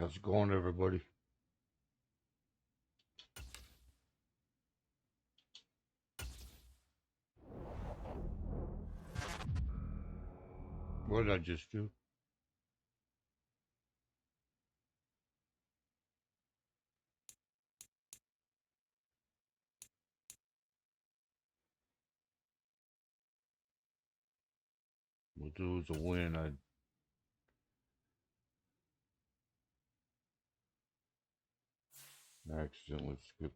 How's it going, everybody? What did I just do? We'll do as a win. I accidentally skipped.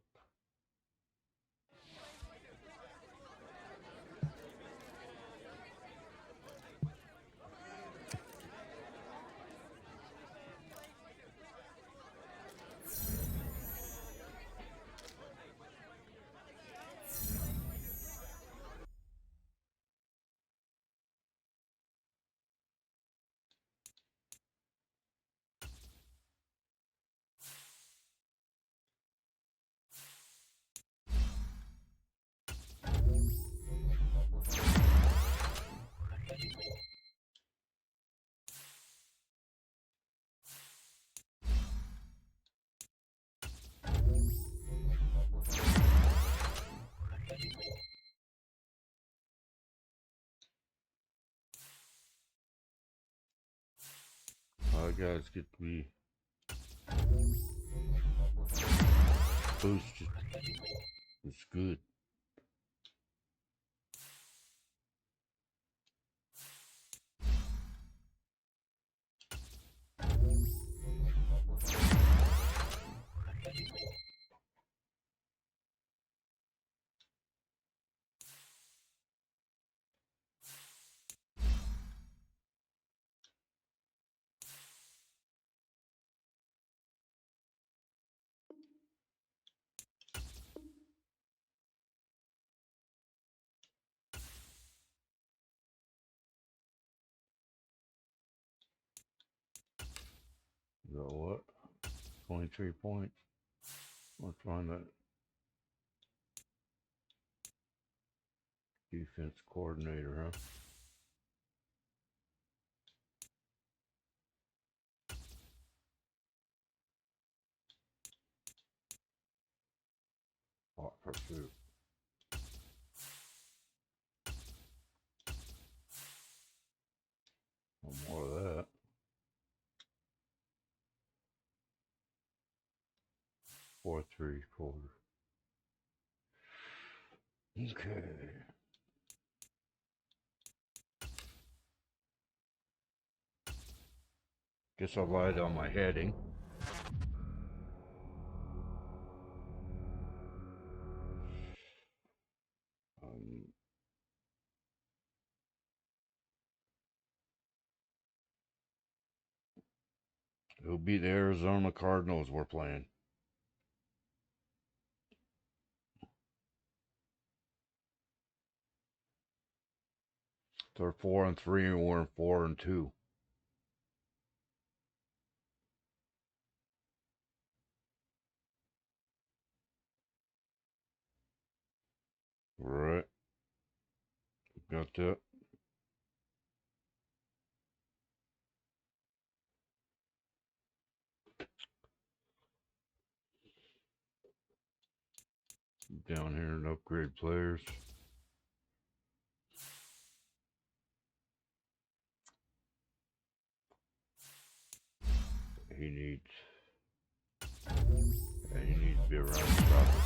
Guys get to be boosted. It's good. You got what? 23 points. Let's find that defense coordinator, huh? Hot pursuit. More of that. 4-3 quarter. Okay. Guess I lied on my heading. It'll be the Arizona Cardinals we're playing. They're 4-3 and we're 4-2. Right. Got that. Down here and upgrade players. He needs to be around to stop it.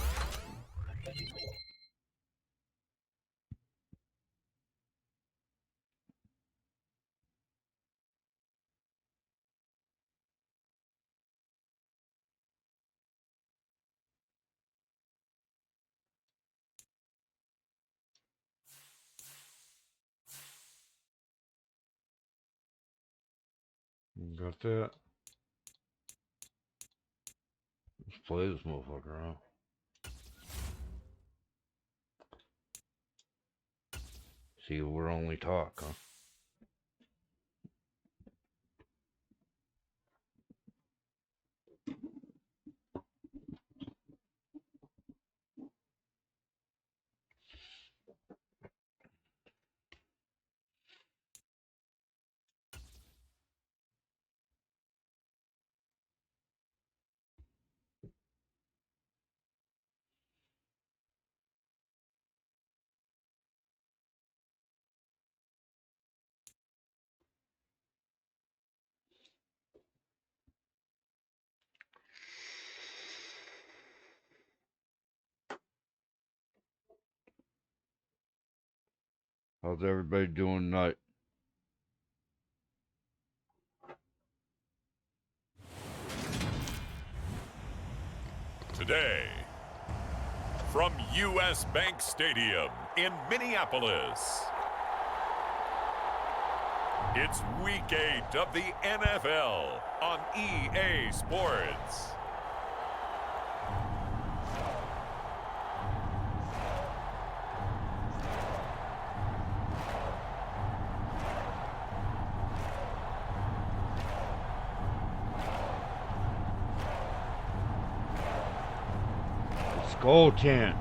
Got that. Let's play this motherfucker out. See, we're only talk, huh? How's everybody doing tonight? Today, from U.S. Bank Stadium in Minneapolis, it's Week 8 of the NFL on EA Sports. Skull chant.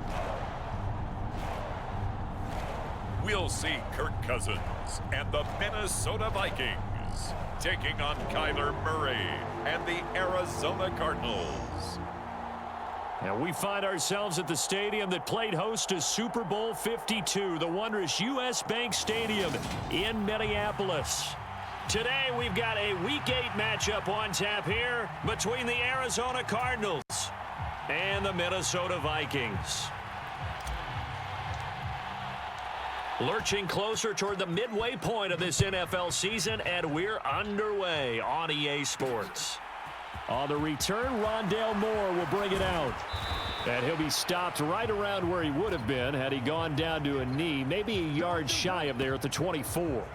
We'll see Kirk Cousins and the Minnesota Vikings taking on Kyler Murray and the Arizona Cardinals. And we find ourselves at the stadium that played host to Super Bowl 52, the wondrous U.S. Bank Stadium in Minneapolis. Today we've got a Week 8 matchup on tap here between the Arizona Cardinals and the Minnesota Vikings. Lurching closer toward the midway point of this NFL season, and we're underway on EA Sports. On the return, Rondale Moore will bring it out. And he'll be stopped right around where he would have been had he gone down to a knee, maybe a yard shy of there at the 24.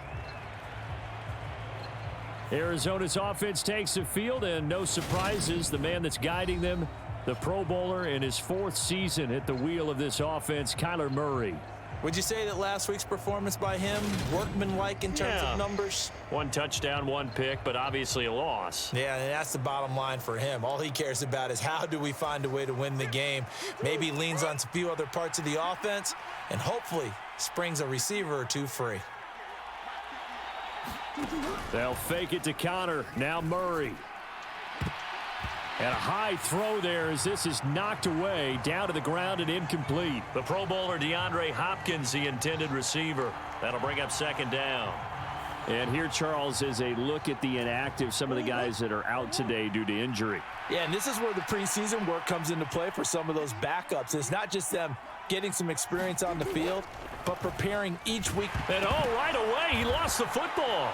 Arizona's offense takes the field, and no surprises, the man that's guiding them, the Pro Bowler in his 4th season at the wheel of this offense, Kyler Murray. Would you say that last week's performance by him, workmanlike in terms of numbers? 1 touchdown, 1 pick, but obviously a loss. Yeah, and that's the bottom line for him. All he cares about is how do we find a way to win the game. Maybe leans on a few other parts of the offense, and hopefully springs a receiver or two free. They'll fake it to counter. Now Murray. And a high throw there as this is knocked away, down to the ground and incomplete. The Pro Bowler DeAndre Hopkins, the intended receiver. That'll bring up 2nd down. And here, Charles, is a look at the inactive, some of the guys that are out today due to injury. Yeah, and this is where the preseason work comes into play for some of those backups. It's not just them getting some experience on the field, but preparing each week. And right away, he lost the football.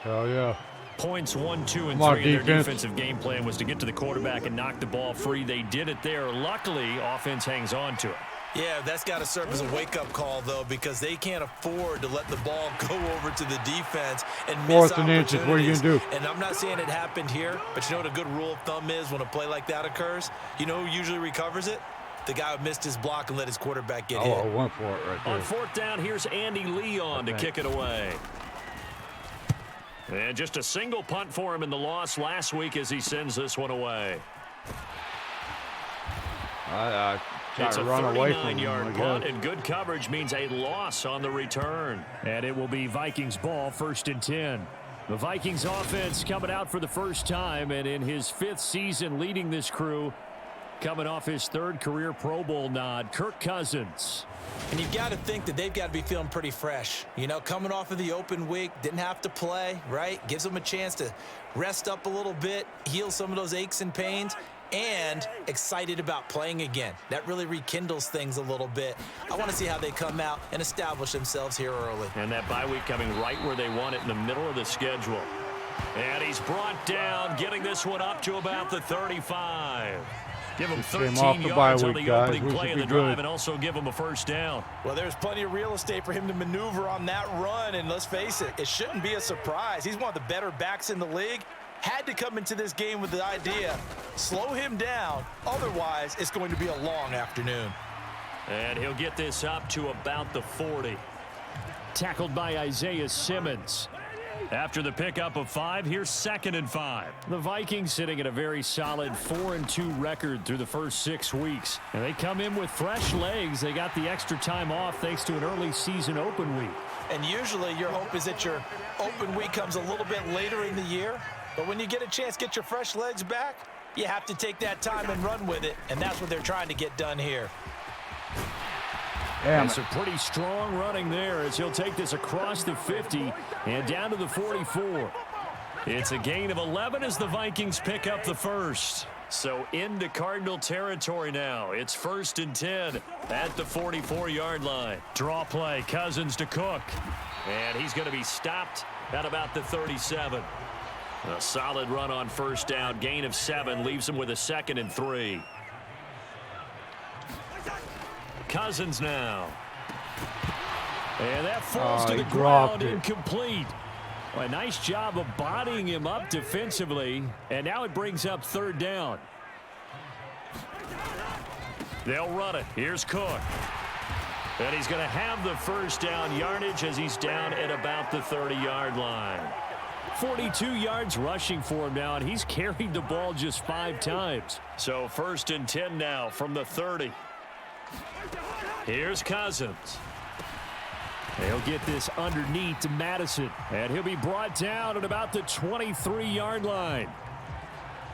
Hell yeah. Points 1, 2, and 3 in their defensive game plan was to get to the quarterback and knock the ball free. They did it there. Luckily, offense hangs on to it. Yeah, that's got to serve as a wake-up call, though, because they can't afford to let the ball go over to the defense and miss 4th and inches, what are you going to do? And I'm not saying it happened here, but you know what a good rule of thumb is when a play like that occurs? You know who usually recovers it? The guy who missed his block and let his quarterback get hit. I went for it right there. On 4th down, here's Andy Leon to kick it away. And just a single punt for him in the loss last week as he sends this one away. It's a 39-yard punt, and good coverage means a loss on the return. And it will be Vikings ball, 1st and 10. The Vikings offense coming out for the first time, and in his 5th season leading this crew, coming off his 3rd career Pro Bowl nod, Kirk Cousins. And you've got to think that they've got to be feeling pretty fresh. You know, coming off of the open week, didn't have to play, right? Gives them a chance to rest up a little bit, heal some of those aches and pains, and excited about playing again. That really rekindles things a little bit. I want to see how they come out and establish themselves here early. And that bye week coming right where they want it, in the middle of the schedule. And he's brought down, getting this one up to about the 35. Give him 13 yards on the opening play of the drive and also give him a 1st down. Well, there's plenty of real estate for him to maneuver on that run, and let's face it, it shouldn't be a surprise. He's one of the better backs in the league. Had to come into this game with the idea, slow him down, otherwise it's going to be a long afternoon. And he'll get this up to about the 40. Tackled by Isaiah Simmons. After the pickup of 5, here's 2nd and 5. The Vikings sitting at a very solid 4-2 record through the first 6 weeks. And they come in with fresh legs. They got the extra time off thanks to an early season open week. And usually your hope is that your open week comes a little bit later in the year. But when you get a chance to get your fresh legs back, you have to take that time and run with it. And that's what they're trying to get done here. And some pretty strong running there as he'll take this across the 50 and down to the 44. It's a gain of 11 as the Vikings pick up the first. So into Cardinal territory now. It's 1st and 10 at the 44-yard line. Draw play, Cousins to Cook. And he's going to be stopped at about the 37. A solid run on 1st down. Gain of 7 leaves him with a 2nd and 3. Cousins now. And that falls to the ground, incomplete. Well, a nice job of bodying him up defensively. And now it brings up 3rd down. They'll run it. Here's Cook. And he's going to have the 1st down yardage as he's down at about the 30-yard line. 42 yards rushing for him now, and he's carried the ball just 5 times. So 1st and 10 now from the 30. Here's Cousins. They'll get this underneath to Madison, and he'll be brought down at about the 23-yard line.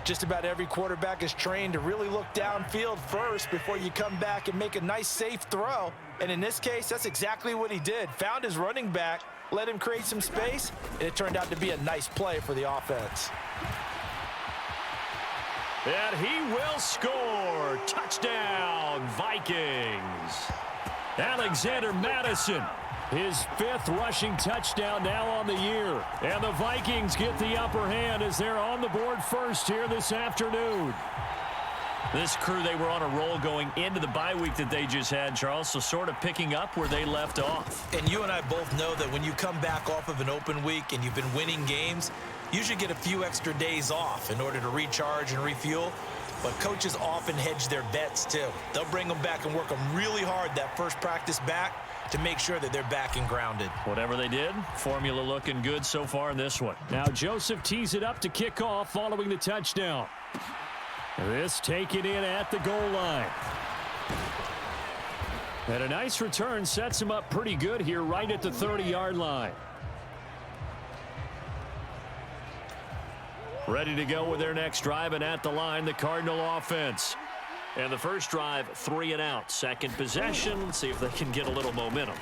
Just about every quarterback is trained to really look downfield first before you come back and make a nice, safe throw. And in this case, that's exactly what he did. Found his running back, let him create some space, and it turned out to be a nice play for the offense. And he will score. Touchdown, Vikings. Alexander Madison, his 5th rushing touchdown now on the year. And the Vikings get the upper hand as they're on the board first here this afternoon. This crew, they were on a roll going into the bye week that they just had, Charles, so sort of picking up where they left off. And you and I both know that when you come back off of an open week and you've been winning games, you should get a few extra days off in order to recharge and refuel. But coaches often hedge their bets, too. They'll bring them back and work them really hard that first practice back to make sure that they're back and grounded. Whatever they did, formula looking good so far in this one. Now Joseph tees it up to kick off following the touchdown. This taken in at the goal line. And a nice return sets him up pretty good here right at the 30-yard line. Ready to go with their next drive, and at the line, the Cardinal offense. And the first drive, 3 and out. Second possession, let's see if they can get a little momentum.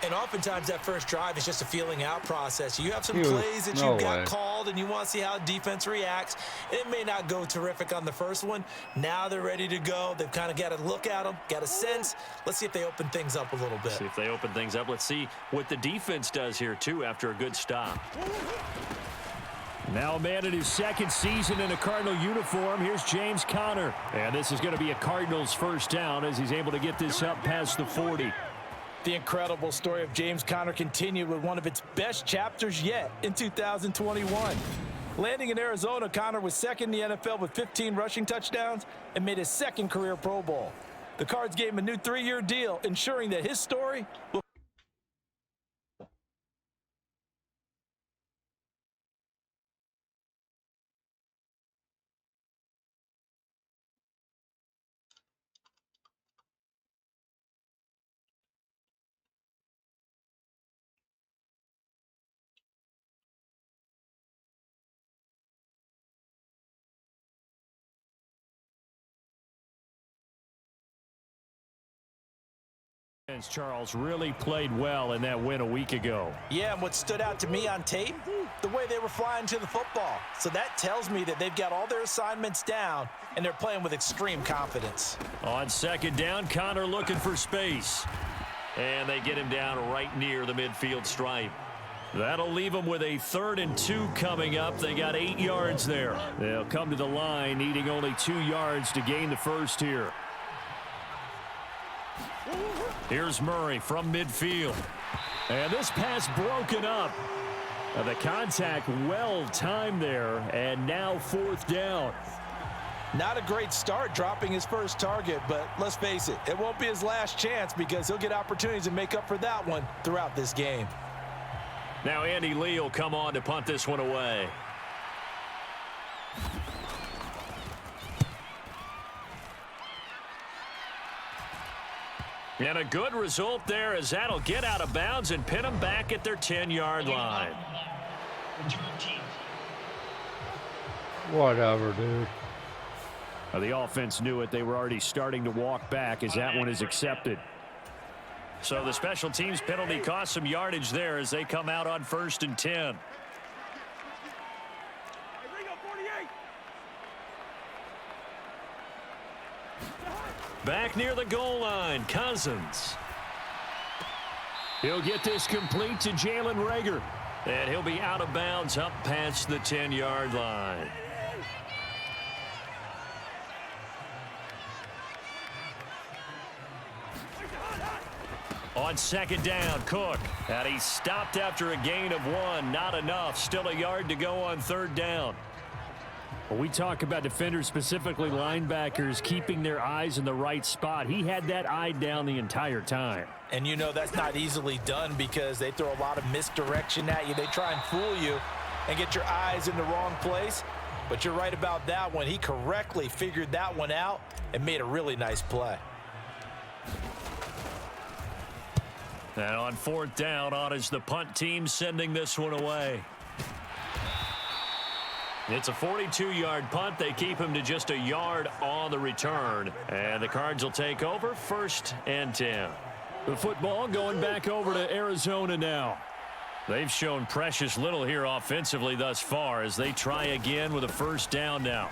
And oftentimes that first drive is just a feeling out process. You have some plays that you got called and you want to see how defense reacts. It may not go terrific on the first one. Now they're ready to go. They've kind of got to look at them, got a sense. Let's see if they open things up a little bit. See if they open things up. Let's see what the defense does here, too, after a good stop. Now a man in his 2nd season in a Cardinal uniform. Here's James Conner. And this is going to be a Cardinals 1st down as he's able to get this up past the 40. The incredible story of James Conner continued with one of its best chapters yet in 2021. Landing in Arizona, Conner was 2nd in the NFL with 15 rushing touchdowns and made his 2nd career Pro Bowl. The Cards gave him a new 3-year deal, ensuring that his story will Charles really played well in that win a week ago. Yeah, and what stood out to me on tape, the way they were flying to the football. So that tells me that they've got all their assignments down, and they're playing with extreme confidence. On 2nd down, Conner looking for space. And they get him down right near the midfield stripe. That'll leave them with a 3rd and 2 coming up. They got 8 yards there. They'll come to the line, needing only 2 yards to gain the first here. Here's Murray from midfield. And this pass broken up. The contact well timed there, and now 4th down. Not a great start dropping his first target, but let's face it, it won't be his last chance because he'll get opportunities to make up for that one throughout this game. Now Andy Lee will come on to punt this one away. And a good result there as that'll get out of bounds and pin them back at their 10-yard line. Whatever, dude. The offense knew it. They were already starting to walk back as that one is accepted. So the special teams penalty cost some yardage there as they come out on 1st and 10. Back near the goal line, Cousins. He'll get this complete to Jalen Reagor. And he'll be out of bounds up past the 10-yard line. On second down, Cook. And he stopped after a gain of 1. Not enough. Still a yard to go on third down. When we talk about defenders, specifically linebackers, keeping their eyes in the right spot, he had that eye down the entire time. And you know that's not easily done because they throw a lot of misdirection at you. They try and fool you and get your eyes in the wrong place. But you're right about that one. He correctly figured that one out and made a really nice play. And on fourth down, on is the punt team sending this one away. It's a 42-yard punt. They keep him to just a yard on the return. And the Cards will take over 1st and 10. The football going back over to Arizona now. They've shown precious little here offensively thus far as they try again with a first down now.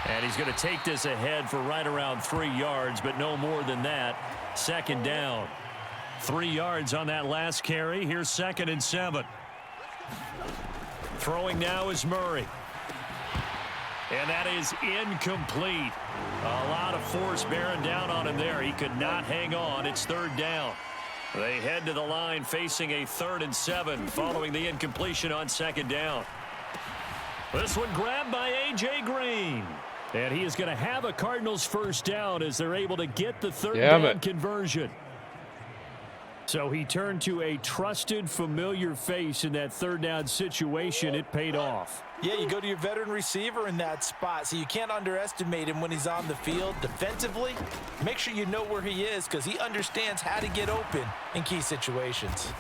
And he's going to take this ahead for right around 3 yards, but no more than that. Second down. 3 yards on that last carry. Here's 2nd and 7. Throwing now is Murray. And that is incomplete. A lot of force bearing down on him there. He could not hang on. It's 3rd down. They head to the line facing a 3rd and 7 following the incompletion on 2nd down. This one grabbed by A.J. Green. And he is going to have a Cardinals first down as they're able to get the 3rd down conversion. So he turned to a trusted, familiar face in that 3rd down situation. It paid off. Yeah, you go to your veteran receiver in that spot, so you can't underestimate him when he's on the field. Defensively, make sure you know where he is because he understands how to get open in key situations.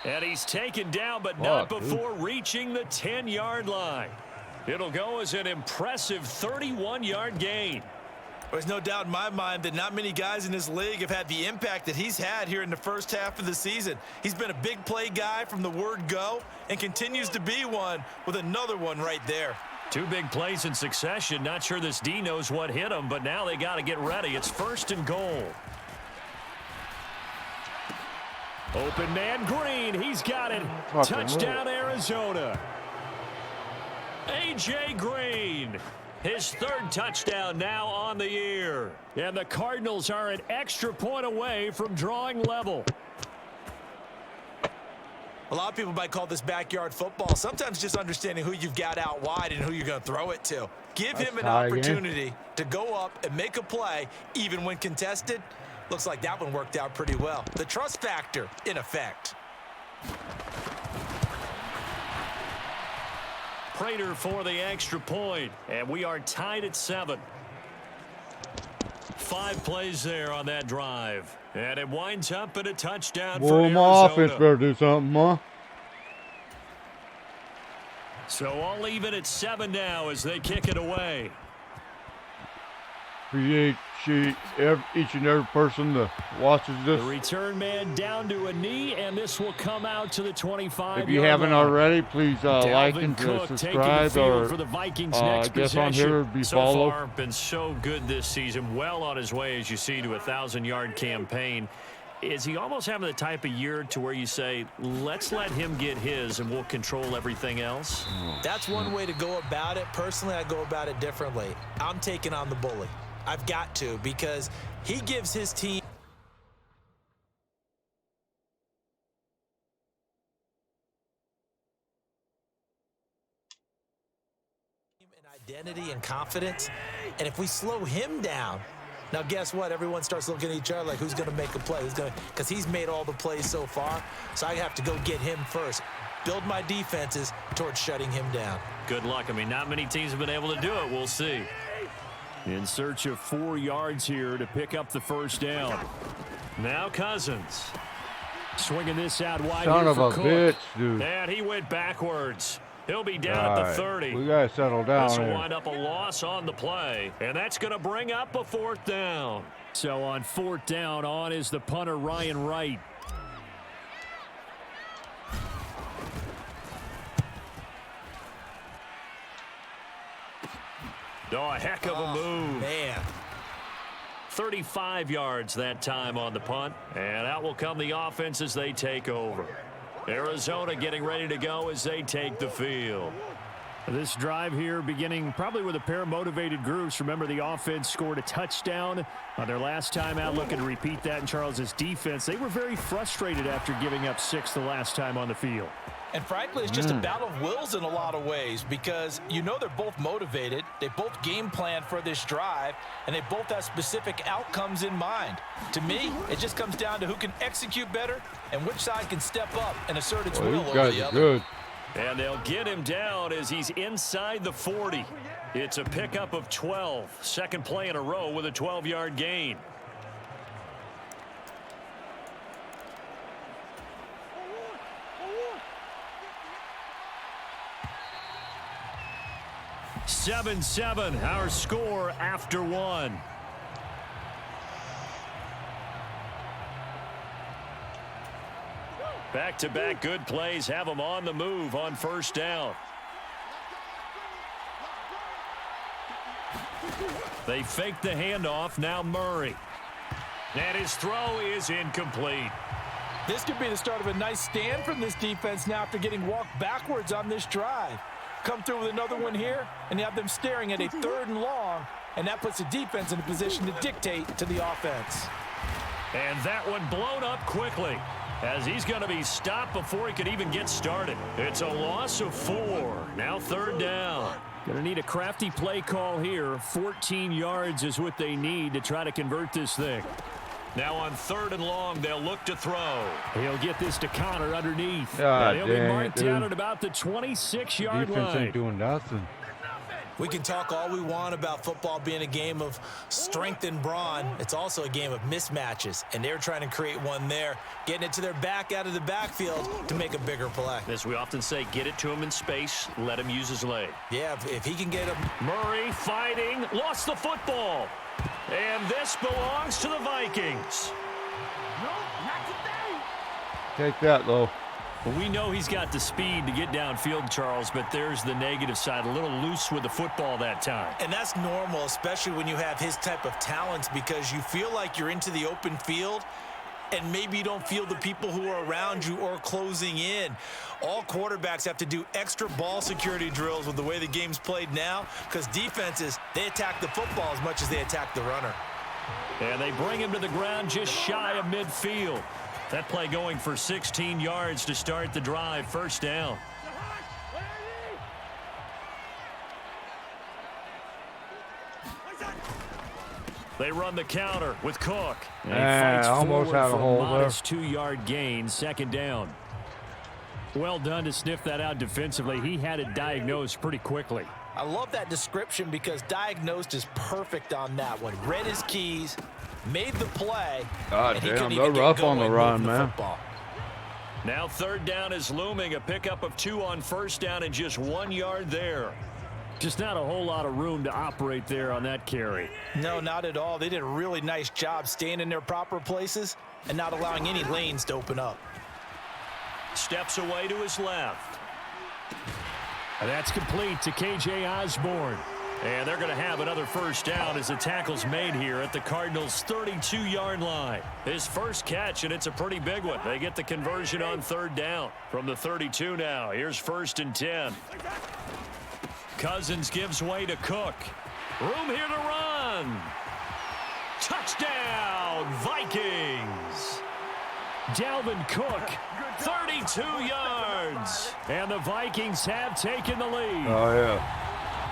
And he's taken down, but not before reaching the 10-yard line. It'll go as an impressive 31-yard gain. There's no doubt in my mind that not many guys in this league have had the impact that he's had here in the first half of the season. He's been a big play guy from the word go and continues to be one with another one right there. 2 big plays in succession. Not sure this D knows what hit him, but now they got to get ready. It's 1st and goal. Open man Green. He's got it. Touchdown Arizona. A.J. Green. His 3rd touchdown now on the year. And the Cardinals are an extra point away from drawing level. A lot of people might call this backyard football. Sometimes just understanding who you've got out wide and who you're going to throw it to. Give him an opportunity to go up and make a play, even when contested. Looks like that one worked out pretty well. The trust factor in effect. Prater for the extra point, and we are tied at 7. 5 plays there on that drive, and it winds up in a touchdown for Arizona. My offense better do something, huh? So all even at 7 now as they kick it away. Appreciate each and every person that watches this. The return man down to a knee, and this will come out to the 25. If you haven't already, please like and subscribe, or for the Vikings I guess on here be followed. So far, been so good this season. Well on his way, as you see, to a 1,000-yard campaign. Is he almost having the type of year to where you say, let's let him get his and we'll control everything else? That's one way to go about it. Personally, I go about it differently. I'm taking on the bully. I've got to, because he gives his team an identity and confidence. And if we slow him down, now guess what? Everyone starts looking at each other like, who's going to make a play? Because he's made all the plays so far. So I have to go get him first. Build my defenses towards shutting him down. Good luck. I mean, not many teams have been able to do it. We'll see. In search of 4 yards here to pick up the first down. Now Cousins. Swinging this out wide. Son here of for a Cook. bitch, dude. And he went backwards. He'll be down at the 30. We got to settle down This will here. wind up a loss on the play, and that's going to bring up a 4th down. So on 4th down, on is the punter, Ryan Wright. Oh, a heck of a move. Man. 35 yards that time on the punt. And out will come the offense as they take over. Arizona getting ready to go as they take the field. This drive here beginning probably with a pair of motivated groups. Remember, the offense scored a touchdown on their last time out. Looking to repeat that in Charles's defense. They were very frustrated after giving up 6 the last time on the field. And frankly, it's just a battle of wills in a lot of ways because you know they're both motivated. They both game plan for this drive, and they both have specific outcomes in mind. To me, it just comes down to who can execute better and which side can step up and assert its will over the other. Good. And they'll get him down as he's inside the 40. It's a pickup of 12. Second play in a row with a 12-yard gain. (7-7) our score after one. Back-to-back good plays have them on the move on first down. They fake the handoff. Now Murray. And his throw is incomplete. This could be the start of a nice stand from this defense now after getting walked backwards on this drive. Come through with another one here, and you have them staring at a 3rd and long, and that puts the defense in a position to dictate to the offense. And that one blown up quickly, as he's going to be stopped before he could even get started. It's a loss of 4. Now 3rd down. Going to need a crafty play call here. 14 yards is what they need to try to convert this thing. Now on 3rd and long, they'll look to throw. He'll get this to Connor underneath. God He'll be dang marked it, down dude. at about the 26-yard Defense line. ain't doing nothing. We can talk all we want about football being a game of strength and brawn. It's also a game of mismatches, and they're trying to create one there, getting it to their back out of the backfield to make a bigger play. As we often say, get it to him in space, let him use his leg. Yeah, if he can get him. Murray fighting, lost the football. And this belongs to the Vikings. Take that, though. Well, we know he's got the speed to get downfield, Charles, but there's the negative side. A little loose with the football that time. And that's normal, especially when you have his type of talents, because you feel like you're into the open field and maybe you don't feel the people who are around you or closing in. All quarterbacks have to do extra ball security drills with the way the game's played now, because defenses, they attack the football as much as they attack the runner. And they bring him to the ground just shy of midfield. That play going for 16 yards to start the drive. First down. They run the counter with Cook. And he fights almost forward had a for hole there. modest 2-yard gain. Second down. Well done to sniff that out defensively. He had it diagnosed pretty quickly. I love that description because diagnosed is perfect on that one. Read his keys, made the play. God and he damn, couldn't they're even get rough on going the run, moving man. football. Now 3rd down is looming. A pickup of 2 on first down and just 1 yard there. Just not a whole lot of room to operate there on that carry. No, not at all. They did a really nice job staying in their proper places and not allowing any lanes to open up. Steps away to his left. And that's complete to K.J. Osborne. And they're going to have another first down as the tackle's made here at the Cardinals' 32-yard line. His first catch, and it's a pretty big one. They get the conversion on 3rd down from the 32 now. Here's 1st and 10. Cousins gives way to Cook. Room here to run. Touchdown, Vikings. Dalvin Cook, 32 yards. and the Vikings have taken the lead. Oh, yeah.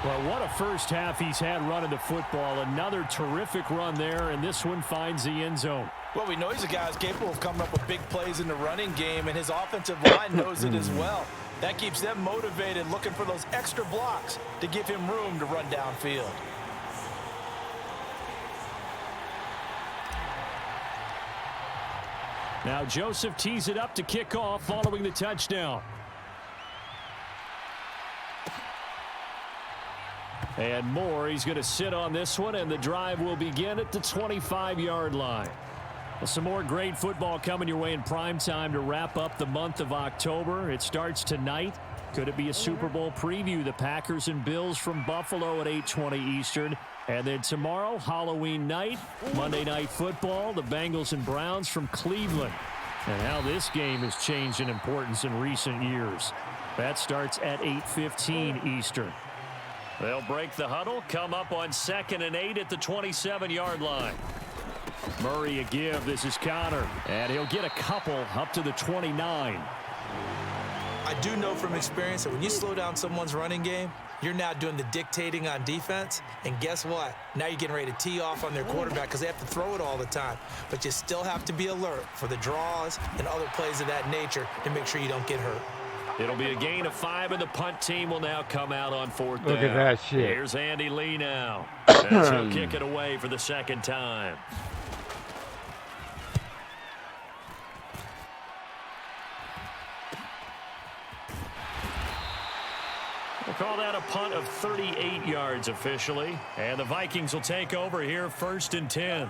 Well, what a first half he's had running the football. Another terrific run there, and this one finds the end zone. Well, we know he's a guy who's capable of coming up with big plays in the running game, and his offensive line knows it as well. That keeps them motivated, looking for those extra blocks to give him room to run downfield. Now Joseph tees it up to kick off following the touchdown. And Moore, he's going to sit on this one, and the drive will begin at the 25-yard line. Well, some more great football coming your way in prime time to wrap up the month of October. It starts tonight. Could it be a Super Bowl preview? The Packers and Bills from Buffalo at 8:20 Eastern. And then tomorrow, Halloween night, Monday Night Football, the Bengals and Browns from Cleveland. And how this game has changed in importance in recent years. That starts at 8:15 Eastern. They'll break the huddle, come up on 2nd and 8 at the 27-yard line. Murray a give. This is Connor. And he'll get a couple up to the 29. I do know from experience that when you slow down someone's running game, you're now doing the dictating on defense. And guess what? Now you're getting ready to tee off on their quarterback because they have to throw it all the time. But you still have to be alert for the draws and other plays of that nature to make sure you don't get hurt. It'll be a gain of 5, and the punt team will now come out on 4th down. Look at that shit. Here's Andy Lee now. As he'll kick it away for the 2nd time. We'll call that a punt of 38 yards officially. And the Vikings will take over here 1st and 10.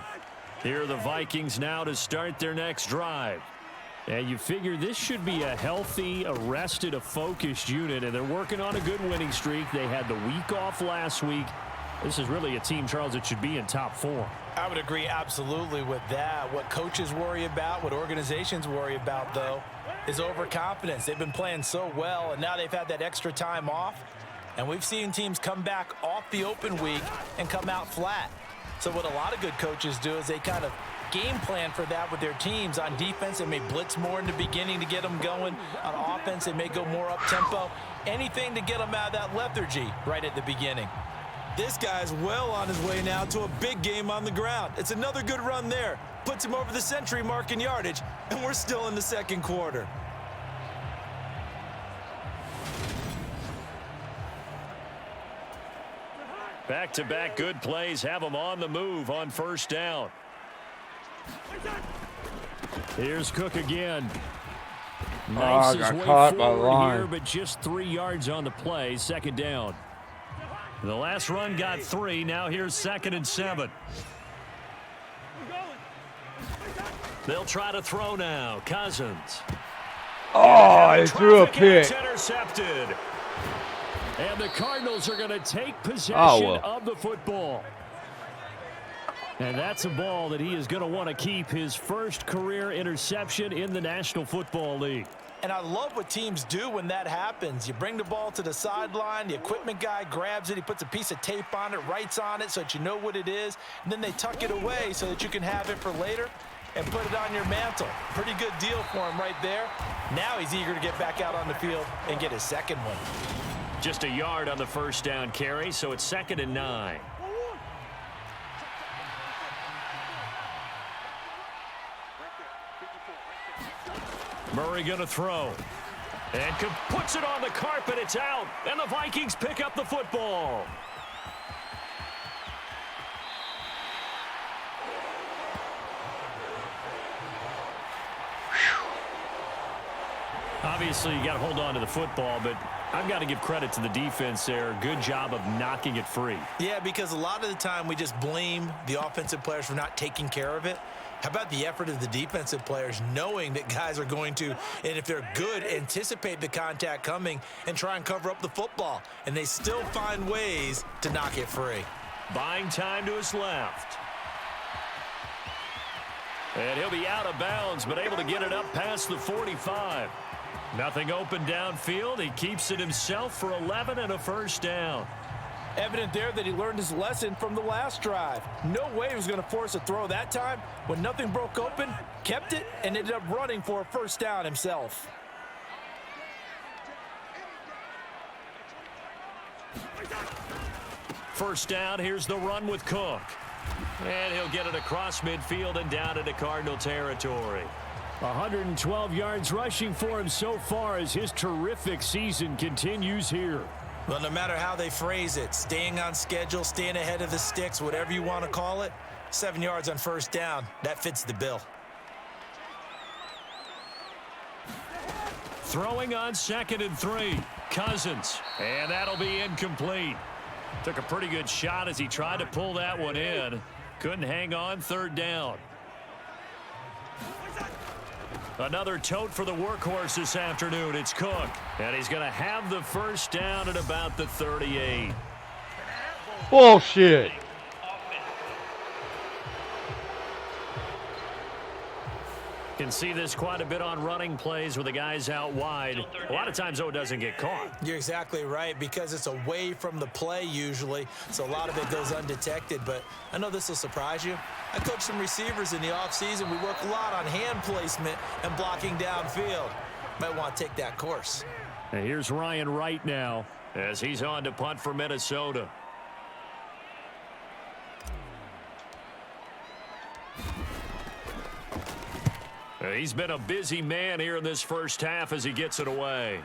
Here are the Vikings now to start their next drive. And you figure this should be a healthy, a rested, a focused unit, and they're working on a good winning streak. They had the week off last week. This is really a team, Charles, that should be in top form. I would agree absolutely with that. What coaches worry about, what organizations worry about, though, is overconfidence. They've been playing so well, and now they've had that extra time off. And we've seen teams come back off the open week and come out flat. So what a lot of good coaches do is they kind of game plan for that with their teams. On defense, they may blitz more in the beginning to get them going. On offense, they may go more up-tempo. Anything to get them out of that lethargy right at the beginning. This guy's well on his way now to a big game on the ground. It's another good run there. Puts him over the century mark in yardage, and we're still in the 2nd quarter. Back-to-back good plays have them on the move on 1st down. Here's Cook again. Nice his way forward here, but just 3 yards on the play. 2nd down. The last run got 3. Now here's 2nd and 7. They'll try to throw now. Cousins. Oh, he threw a pick. Intercepted. And the Cardinals are going to take possession of the football. And that's a ball that he is going to want to keep, his first career interception in the National Football League. And I love what teams do when that happens. You bring the ball to the sideline, the equipment guy grabs it, he puts a piece of tape on it, writes on it so that you know what it is, and then they tuck it away so that you can have it for later and put it on your mantle. Pretty good deal for him right there. Now he's eager to get back out on the field and get his 2nd one. Just a yard on the 1st down carry, so it's 2nd and 9. Murray going to throw. And puts it on the carpet. It's out. And the Vikings pick up the football. Obviously, you got to hold on to the football, but I've got to give credit to the defense there. Good job of knocking it free. Yeah, because a lot of the time we just blame the offensive players for not taking care of it. How about the effort of the defensive players knowing that guys are going to, and if they're good, anticipate the contact coming and try and cover up the football. And they still find ways to knock it free. Buying time to his left. And he'll be out of bounds, but able to get it up past the 45. Nothing open downfield. He keeps it himself for 11 and a 1st down. Evident there that he learned his lesson from the last drive. No way he was going to force a throw that time. When nothing broke open, kept it, and ended up running for a 1st down himself. First down, here's the run with Cook. And he'll get it across midfield and down into Cardinal territory. 112 yards rushing for him so far as his terrific season continues here. Well, no matter how they phrase it, staying on schedule, staying ahead of the sticks, whatever you want to call it, 7 yards on 1st down, that fits the bill. Throwing on 2nd and 3, Cousins, and that'll be incomplete. Took a pretty good shot as he tried to pull that one in. Couldn't hang on, 3rd down. Another tote for the workhorse this afternoon. It's Cook, and he's going to have the 1st down at about the 38. Bullshit. Can see this quite a bit on running plays with the guys out wide. A lot of times, though, it doesn't get caught. You're exactly right, because it's away from the play usually, so a lot of it goes undetected. But I know this will surprise you. I coach some receivers in the offseason. We work a lot on hand placement and blocking downfield. Might want to take that course. And here's Ryan Wright now as he's on to punt for Minnesota. He's been a busy man here in this first half as he gets it away.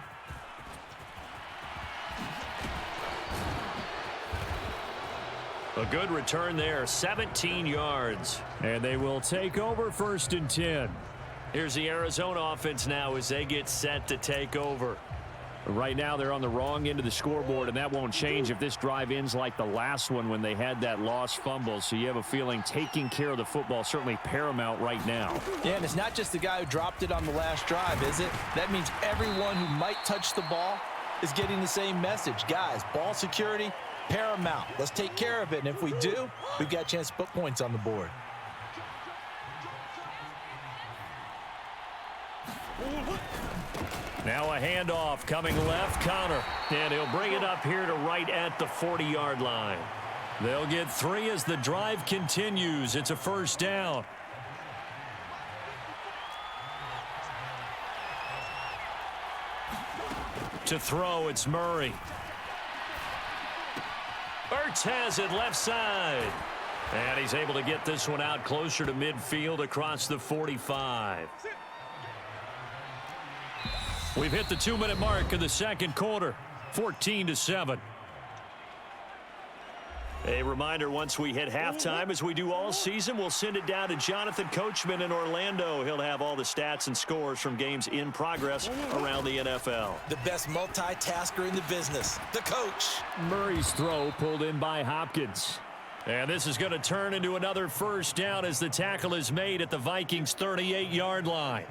A good return there, 17 yards. And they will take over 1st and 10. Here's the Arizona offense now as they get set to take over. Right now they're on the wrong end of the scoreboard, and that won't change if this drive ends like the last one when they had that lost fumble. So you have a feeling taking care of the football is certainly paramount right now. Yeah, and it's not just the guy who dropped it on the last drive, is it? That means everyone who might touch the ball is getting the same message. Guys, ball security, paramount. Let's take care of it, and if we do, we've got a chance to put points on the board. Now a handoff coming left, Connor. And he'll bring it up here to right at the 40-yard line. They'll get 3 as the drive continues. It's a 1st down. To throw, it's Murray. Ertz has it left side. And he's able to get this one out closer to midfield across the 45. We've hit the 2-minute mark of the second quarter, 14-7. A reminder, once we hit halftime, as we do all season, we'll send it down to Jonathan Coachman in Orlando. He'll have all the stats and scores from games in progress around the NFL. The best multitasker in the business, the coach. Murray's throw pulled in by Hopkins. And this is going to turn into another 1st down as the tackle is made at the Vikings' 38-yard line.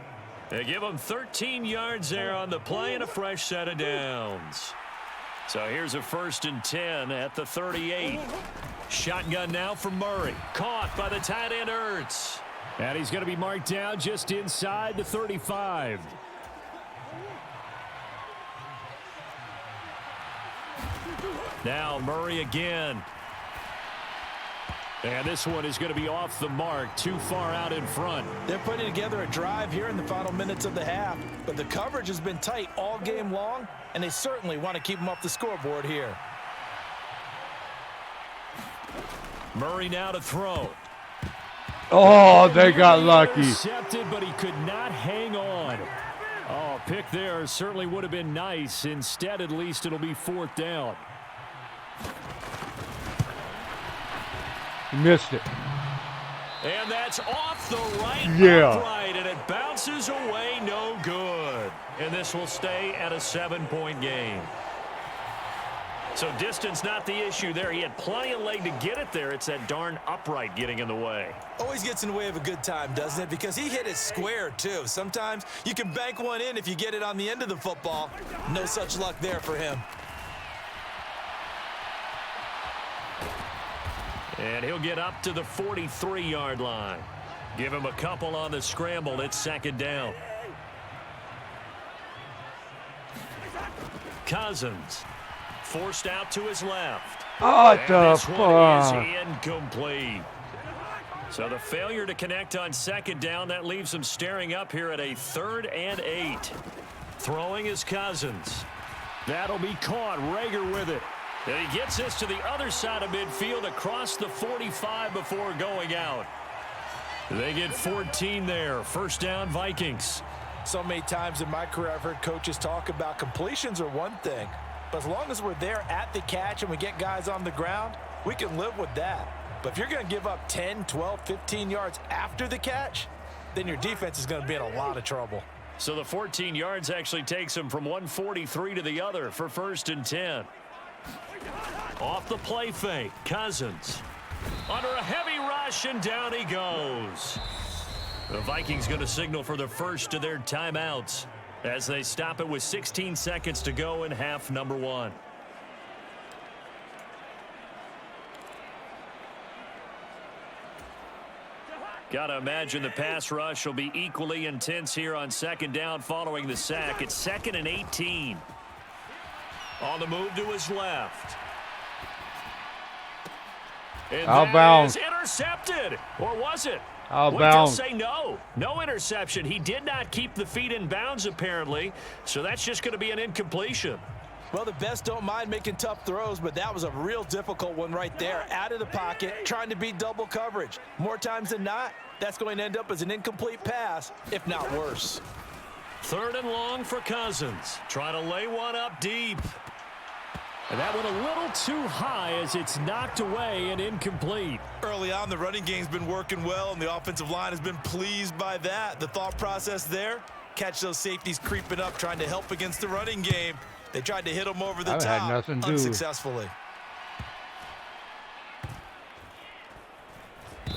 They give him 13 yards there on the play and a fresh set of downs. So here's a 1st and 10 at the 38. Shotgun now for Murray. Caught by the tight end Ertz. And he's going to be marked down just inside the 35. Now Murray again. And this one is going to be off the mark, too far out in front. They're putting together a drive here in the final minutes of the half, but the coverage has been tight all game long, and they certainly want to keep them off the scoreboard here. Murray now to throw. Oh, they got lucky. Intercepted, but he could not hang on. Oh, pick there certainly would have been nice. Instead, at least it'll be 4th down. Missed it. And that's off the right upright, and it bounces away, no good. And this will stay at a 7-point game. So distance not the issue there. He had plenty of leg to get it there. It's that darn upright getting in the way. Always gets in the way of a good time, doesn't it? Because he hit it square, too. Sometimes you can bank one in if you get it on the end of the football. No such luck there for him. And he'll get up to the 43-yard line. Give him a couple on the scramble. It's 2nd down. Cousins forced out to his left. What and the this one is fuck? incomplete. So the failure to connect on 2nd down, that leaves him staring up here at a 3rd and 8. Throwing is Cousins. That'll be caught. Rager with it. And he gets this to the other side of midfield across the 45 before going out. They get 14 there. 1st down, Vikings. So many times in my career I've heard coaches talk about completions are one thing, but as long as we're there at the catch and we get guys on the ground, we can live with that. But if you're going to give up 10, 12, 15 yards after the catch, then your defense is going to be in a lot of trouble. So the 14 yards actually takes him from 143 to the other for 1st and 10. Off the play fake, Cousins. Under a heavy rush, and down he goes. The Vikings going to signal for the first of their timeouts as they stop it with 16 seconds to go in half number 1. Got to imagine the pass rush will be equally intense here on second down following the sack. It's 2nd and 18. On the move to his left. And Out of that bounds. is intercepted. Or was it? Out of We bounds. just say no. No interception. He did not keep the feet in bounds, apparently. So that's just going to be an incompletion. Well, the best don't mind making tough throws, but that was a real difficult one right there. Out of the pocket, trying to beat double coverage. More times than not, that's going to end up as an incomplete pass, if not worse. 3rd and long for Cousins. Trying to lay one up deep. And that went a little too high as it's knocked away and incomplete. Early on, the running game's been working well, and the offensive line has been pleased by that. The thought process there, catch those safeties creeping up, trying to help against the running game. They tried to hit them over the I've top had nothing to do. unsuccessfully.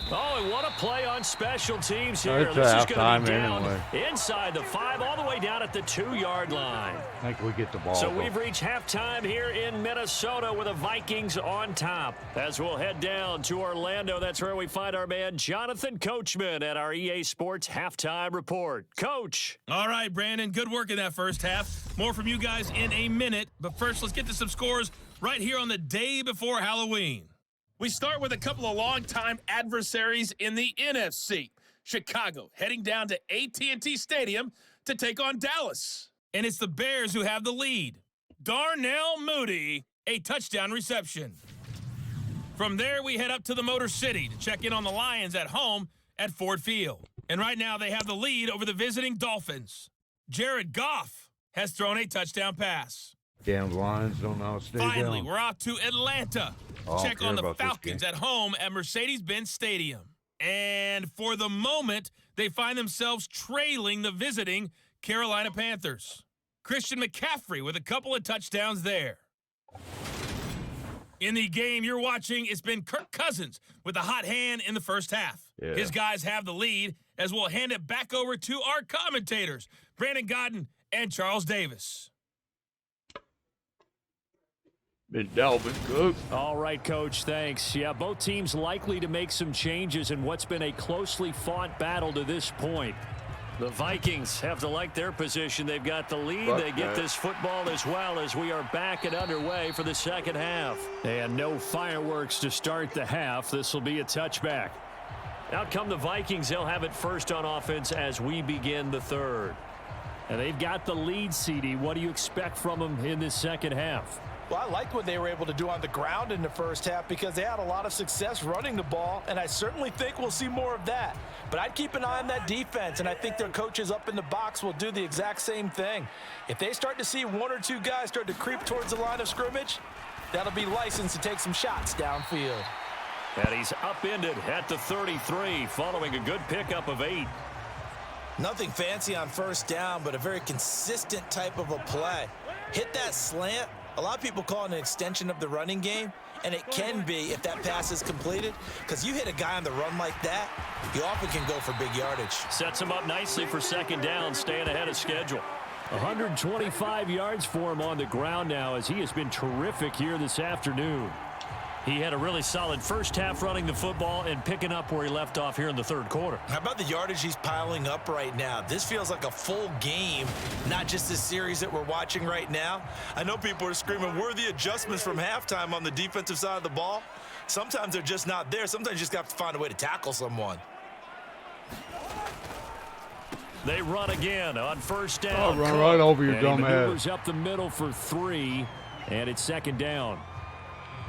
Oh, and what a play on special teams here. It's This is going to halftime be down anyway. inside the 5, all the way down at the 2-yard line. I think we get the ball. So though. we've reached halftime here in Minnesota with the Vikings on top. As we'll head down to Orlando, that's where we find our man Jonathan Coachman at our EA Sports Halftime Report. Coach. All right, Brandon, good work in that first half. More from you guys in a minute. But first, let's get to some scores right here on the day before Halloween. We start with a couple of longtime adversaries in the NFC. Chicago heading down to AT&T Stadium to take on Dallas. And it's the Bears who have the lead. Darnell Mooney, a touchdown reception. From there, we head up to the Motor City to check in on the Lions at home at Ford Field. And right now, they have the lead over the visiting Dolphins. Jared Goff has thrown a touchdown pass. Damn Lions don't know how to stay Finally, down. we're off to Atlanta. Oh, Check care on the about this Falcons game. at home at Mercedes-Benz Stadium. And for the moment, they find themselves trailing the visiting Carolina Panthers. Christian McCaffrey with a couple of touchdowns there. In the game you're watching, it's been Kirk Cousins with a hot hand in the first half. Yeah. His guys have the lead as we'll hand it back over to our commentators, Brandon Godden and Charles Davis. Been Dalvin Cook. All right, Coach, thanks. Yeah, both teams likely to make some changes in what's been a closely fought battle to this point. The Vikings have to like their position. They've got the lead. Fuck They get that. this football as well as we are back and underway for the second half. And no fireworks to start the half. This will be a touchback. Out come the Vikings. They'll have it first on offense as we begin the third. And they've got the lead, CD. What do you expect from them in this second half? Well, I liked what they were able to do on the ground in the first half because they had a lot of success running the ball, and I certainly think we'll see more of that. But I'd keep an eye on that defense, and I think their coaches up in the box will do the exact same thing. If they start to see one or two guys start to creep towards the line of scrimmage, that'll be licensed to take some shots downfield. And he's upended at the 33 following a good pickup of 8. Nothing fancy on first down, but a very consistent type of a play. Hit that slant. A lot of people call it an extension of the running game, and it can be if that pass is completed, because you hit a guy on the run like that, you often can go for big yardage. Sets him up nicely for second down, staying ahead of schedule. 125 yards for him on the ground now as he has been terrific here this afternoon. He had a really solid first half running the football and picking up where he left off here in the third quarter. How about the yardage he's piling up right now? This feels like a full game, not just this series that we're watching right now. I know people are screaming, worthy adjustments from halftime on the defensive side of the ball. Sometimes they're just not there. Sometimes you just got to find a way to tackle someone. They run again on first down. Oh, run right over your and dumb he ass. maneuvers up the middle for 3, and it's second down.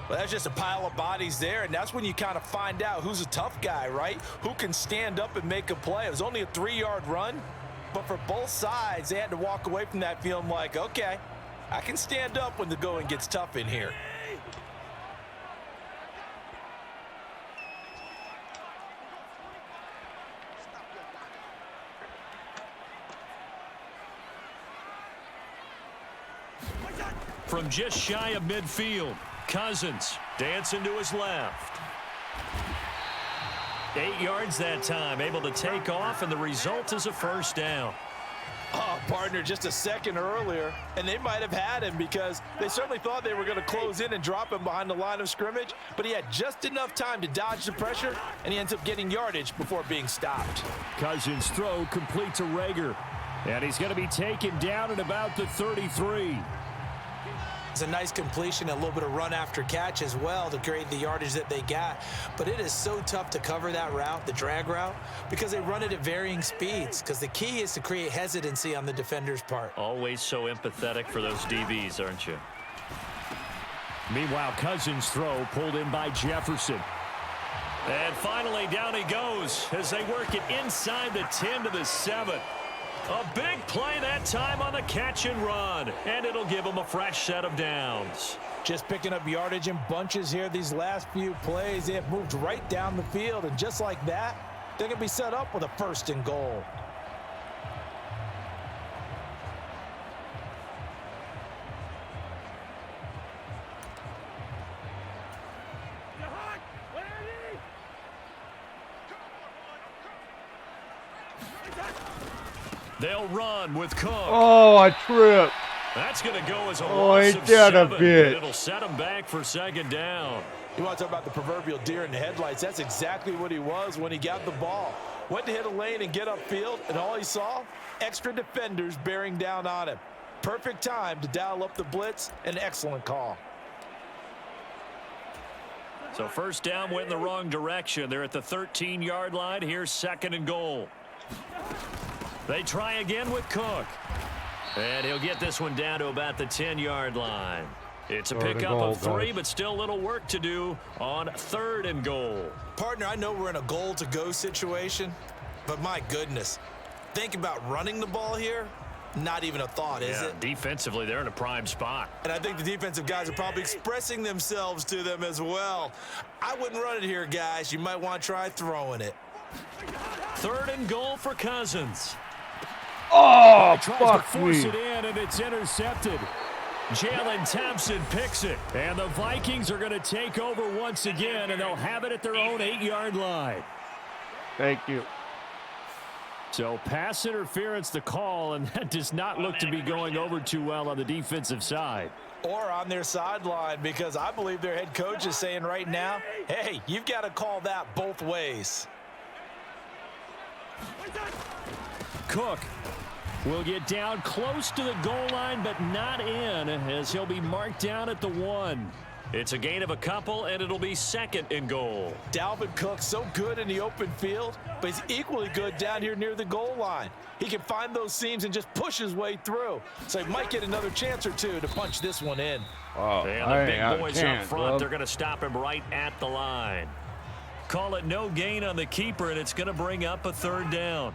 Well, that's just a pile of bodies there, and that's when you kind of find out who's a tough guy, right? Who can stand up and make a play. It was only a 3-yard run, but for both sides, they had to walk away from that feeling like, okay, I can stand up when the going gets tough in here. From just shy of midfield, Cousins dancing to his left. 8 yards that time, able to take off, and the result is a first down. Oh, partner, just a second earlier, and they might have had him because they certainly thought they were going to close in and drop him behind the line of scrimmage, but he had just enough time to dodge the pressure, and he ends up getting yardage before being stopped. Cousins' throw complete to Rager, and he's going to be taken down at about the 33. It's a nice completion, a little bit of run after catch as well to create the yardage that they got. But it is so tough to cover that route, the drag route, because they run it at varying speeds. Because the key is to create hesitancy on the defender's part. Always so empathetic for those DBs, aren't you? Meanwhile, Cousins' throw pulled in by Jefferson. And finally, down he goes as they work it inside the 10 to the 7. A big play that time on the catch and run, and it'll give them a fresh set of downs. Just picking up yardage in bunches here these last few plays. They have moved right down the field, and just like that, they're going to be set up with a 1st and goal. They'll run with Cook. Oh, I tripped. That's going to go as a Oh, loss he of did a 7, bit. and it'll set him back for 2nd down. You want to talk about the proverbial deer in the headlights. That's exactly what he was when he got the ball. Went to hit a lane and get upfield, and all he saw, extra defenders bearing down on him. Perfect time to dial up the blitz. An excellent call. So 1st down went in the wrong direction. They're at the 13-yard line. Here's 2nd and goal. They try again with Cook. And he'll get this one down to about the 10-yard line. It's a pickup of 3, but still a little work to do on 3rd and goal. Partner, I know we're in a goal-to-go situation, but my goodness, think about running the ball here. Not even a thought, is it? Defensively, they're in a prime spot. And I think the defensive guys are probably expressing themselves to them as well. I wouldn't run it here, guys. You might want to try throwing it. 3rd and goal for Cousins. Oh, Tries to fuck force me. it in, and it's intercepted. Jalen Thompson picks it, and the Vikings are going to take over once again, and they'll have it at their own 8-yard line. Thank you. So pass interference the call, and that does not look to be going over too well on the defensive side. Or on their sideline, because I believe their head coach is saying right now, hey, you've got to call that both ways. Cook will get down close to the goal line, but not in, as he'll be marked down at the 1. It's a gain of a couple, and it'll be 2nd and goal. Dalvin Cook so good in the open field, but he's equally good down here near the goal line. He can find those seams and just push his way through. So he might get another chance or two to punch this one in. Oh, And the big boys up front, they're going to stop him right at the line. Call it no gain on the keeper, and it's going to bring up a 3rd down.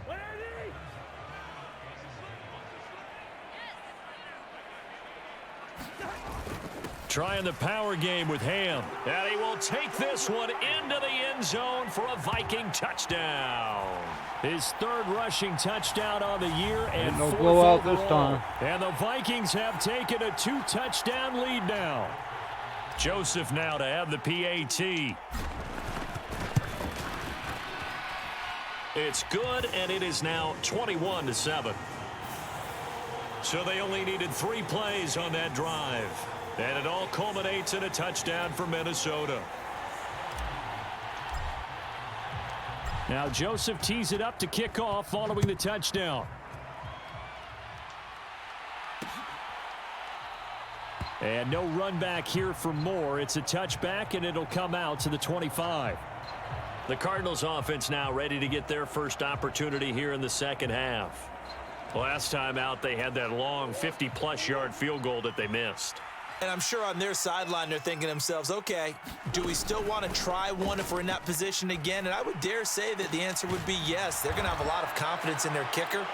Trying the power game with Ham. And he will take this one into the end zone for a Viking touchdown. His 3rd rushing touchdown on the year and no 4th blowout this overall. time. And the Vikings have taken a 2-touchdown lead now. Joseph now to have the PAT. It's good, and it is now 21-7. So they only needed 3 plays on that drive. And it all culminates in a touchdown for Minnesota. Now Joseph tees it up to kick off following the touchdown. And no run back here for Moore. It's a touchback, and it'll come out to the 25. The Cardinals offense now ready to get their first opportunity here in the 2nd half. Last time out, they had that long 50-plus yard field goal that they missed. And I'm sure on their sideline they're thinking to themselves, okay, do we still want to try one if we're in that position again? And I would dare say that the answer would be yes. They're going to have a lot of confidence in their kicker.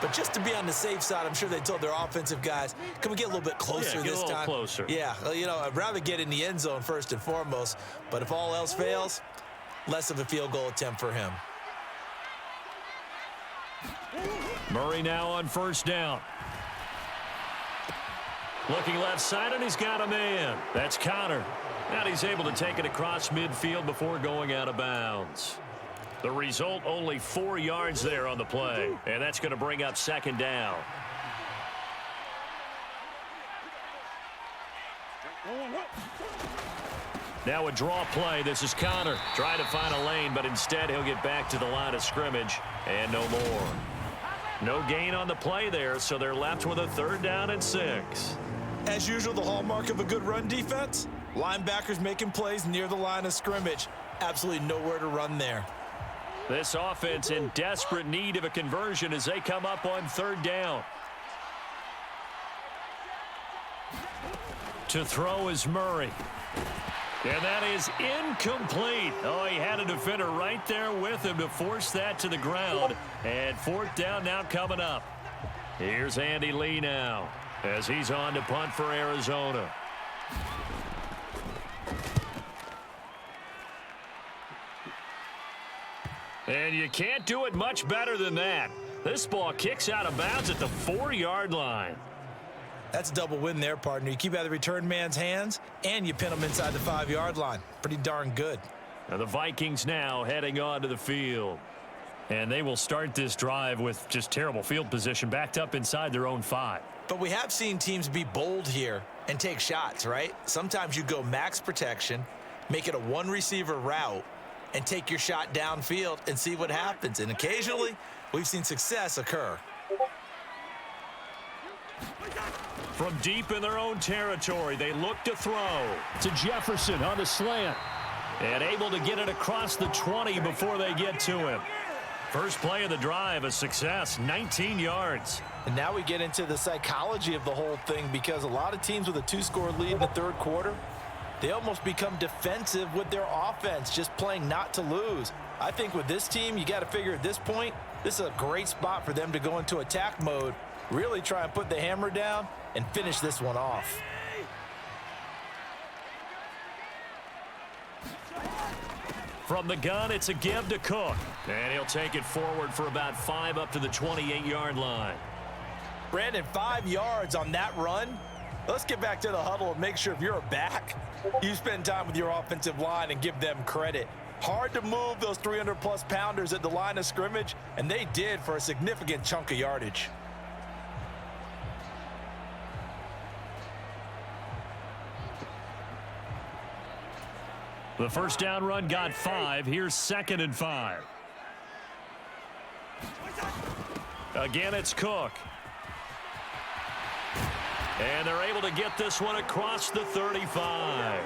But just to be on the safe side, I'm sure they told their offensive guys, can we get a little bit closer this time? Get a little closer. Yeah, you know, I'd rather get in the end zone first and foremost. But if all else fails, less of a field goal attempt for him. Murray now on 1st down. Looking left side, and he's got a man. That's Connor. And he's able to take it across midfield before going out of bounds. The result, only 4 yards there on the play. And that's going to bring up second down. Now a draw play. This is Connor trying to find a lane, but instead he'll get back to the line of scrimmage and no more. No gain on the play there, so they're left with a 3rd down and 6. As usual, the hallmark of a good run defense, linebackers making plays near the line of scrimmage. Absolutely nowhere to run there. This offense in desperate need of a conversion as they come up on 3rd down. To throw is Murray. And that is incomplete. Oh, he had a defender right there with him to force that to the ground. And 4th down now coming up. Here's Andy Lee now as he's on to punt for Arizona. And you can't do it much better than that. This ball kicks out of bounds at the 4-yard line. That's a double win there, partner. You keep out of the return man's hands, and you pin him inside the 5-yard line. Pretty darn good. Now the Vikings now heading onto the field. And they will start this drive with just terrible field position, backed up inside their own 5. But we have seen teams be bold here and take shots, right? Sometimes you go max protection, make it a 1-receiver route, and take your shot downfield and see what happens. And occasionally, we've seen success occur. From deep in their own territory, they look to throw. To Jefferson on the slant. And able to get it across the 20 before they get to him. First play of the drive, a success, 19 yards. And now we get into the psychology of the whole thing, because a lot of teams with a 2-score lead in the 3rd quarter, they almost become defensive with their offense, just playing not to lose. I think with this team, you got to figure at this point, this is a great spot for them to go into attack mode, really try and put the hammer down and finish this one off. From the gun, it's a give to Cook. And he'll take it forward for about 5 up to the 28-yard line. Brandon, 5 yards on that run. Let's get back to the huddle and make sure if you're a back, you spend time with your offensive line and give them credit. Hard to move those 300-plus pounders at the line of scrimmage, and they did for a significant chunk of yardage. The first down run got 5. Here's 2nd and 5. Again, it's Cook. And they're able to get this one across the 35.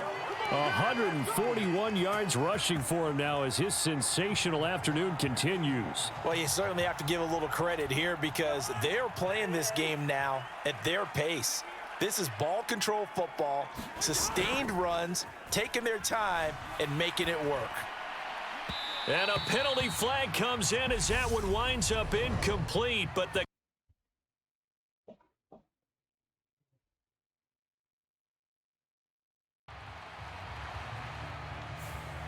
141 yards rushing for him now as his sensational afternoon continues. Well, you certainly have to give a little credit here because they're playing this game now at their pace. This is ball control football, sustained runs, taking their time and making it work. And a penalty flag comes in as that one winds up incomplete, but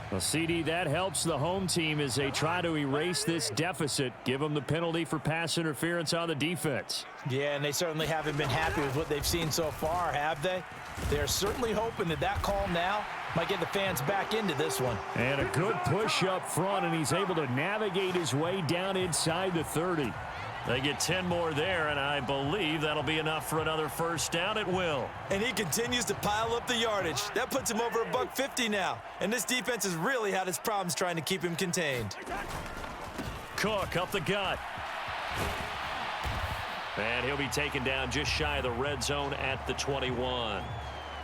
Well, CD, that helps the home team as they try to erase this deficit, give them the penalty for pass interference on the defense. Yeah, and they certainly haven't been happy with what they've seen so far, have they? They're certainly hoping that that call now might get the fans back into this one. And a good push up front, and he's able to navigate his way down inside the 30. They get 10 more there, and I believe that'll be enough for another first down. It will. And he continues to pile up the yardage. That puts him over $150 now. And this defense has really had its problems trying to keep him contained. Cook up the gut. And he'll be taken down just shy of the red zone at the 21.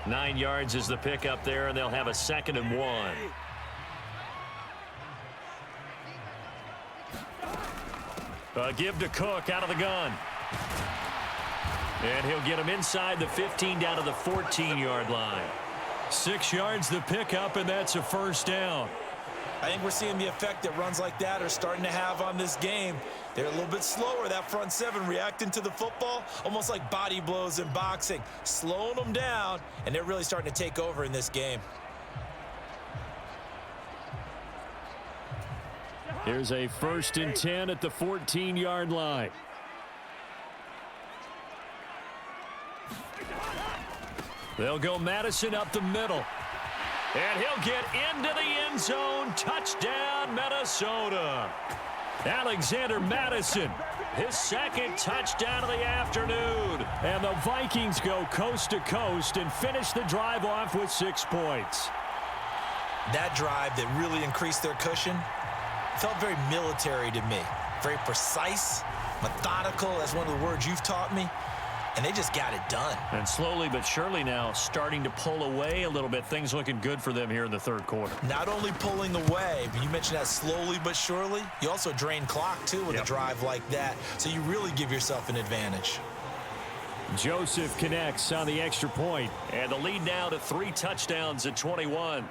9 yards is the pickup there, and they'll have a 2nd and 1. Give to Cook out of the gun. And he'll get him inside the 15 down to the 14-yard line. 6 yards the pickup, and that's a first down. I think we're seeing the effect that runs like that are starting to have on this game. They're a little bit slower, that front seven, reacting to the football, almost like body blows in boxing, slowing them down, and they're really starting to take over in this game. Here's a 1st and 10 at the 14-yard line. They'll go Madison up the middle. And he'll get into the end zone. Touchdown, Minnesota. Alexander Madison, his second touchdown of the afternoon. And the Vikings go coast to coast and finish the drive off with 6 points. That drive that really increased their cushion felt very military to me. Very precise, methodical. That's one of the words you've taught me. And they just got it done. And slowly but surely now starting to pull away a little bit. Things looking good for them here in the third quarter. Not only pulling away, but you mentioned that slowly but surely. You also drain clock, too, with a drive like that. So you really give yourself an advantage. Joseph connects on the extra point. And the lead now to 3 touchdowns at 21.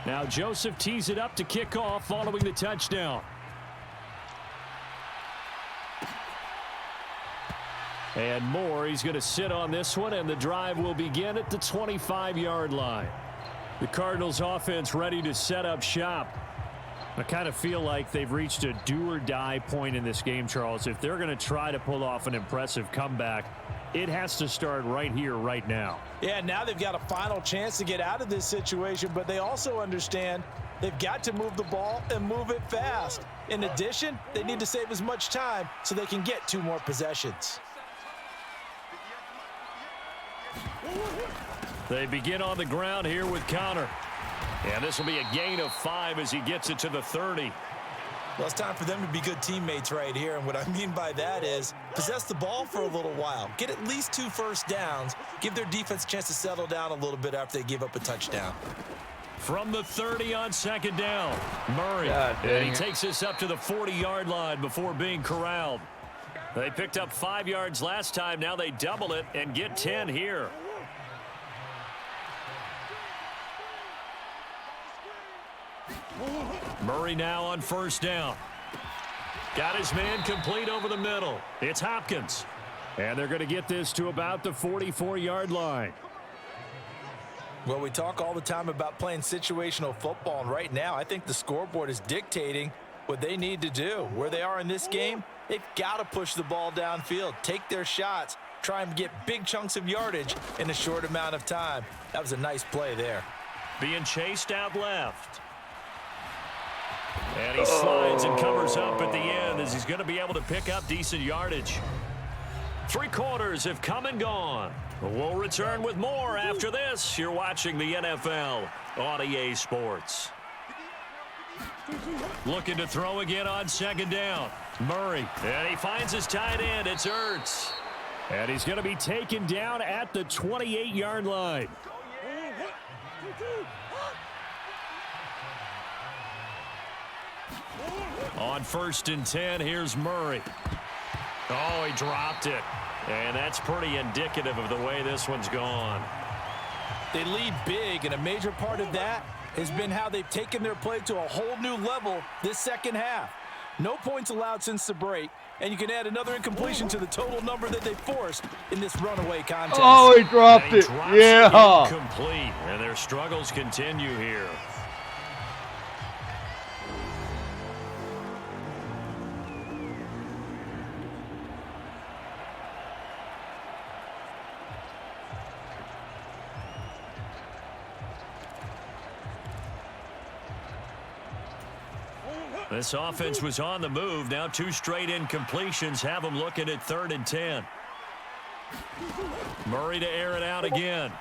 Now Joseph tees it up to kick off following the touchdown. And Moore, he's going to sit on this one, and the drive will begin at the 25-yard line. The Cardinals offense ready to set up shop. I kind of feel like they've reached a do-or-die point in this game, Charles. If they're going to try to pull off an impressive comeback, it has to start right here, right now. Yeah, now they've got a final chance to get out of this situation, but they also understand they've got to move the ball and move it fast. In addition, they need to save as much time so they can get 2 more possessions. They begin on the ground here with Connor. And this will be a gain of 5 as he gets it to the 30. Well, it's time for them to be good teammates right here. And what I mean by that is possess the ball for a little while. Get at least 2 first downs. Give their defense a chance to settle down a little bit after they give up a touchdown. From the 30 on second down, Murray. And he takes this up to the 40-yard line before being corralled. They picked up 5 yards last time. Now they double it and get 10 here. Murray now on first down. Got his man complete over the middle. It's Hopkins. And they're going to get this to about the 44-yard line. Well, we talk all the time about playing situational football, and right now I think the scoreboard is dictating what they need to do. Where they are in this game, they've got to push the ball downfield, take their shots, try and get big chunks of yardage in a short amount of time. That was a nice play there. Being chased out left. And he slides and covers up at the end as he's going to be able to pick up decent yardage. 3 quarters have come and gone. We'll return with more after this. You're watching the NFL on EA Sports. Looking to throw again on second down. Murray. And he finds his tight end. It's Ertz. And he's going to be taken down at the 28-yard line. On first and 10, here's Murray. Oh, he dropped it. And that's pretty indicative of the way this one's gone. They lead big, and a major part of that has been how they've taken their play to a whole new level this second half. No points allowed since the break, and you can add another incompletion to the total number that they forced in this runaway contest. Oh, he dropped it. Yeah. Incomplete, and their struggles continue here. This offense was on the move. Now 2 straight incompletions have them looking at 3rd and 10. Murray to air it out again.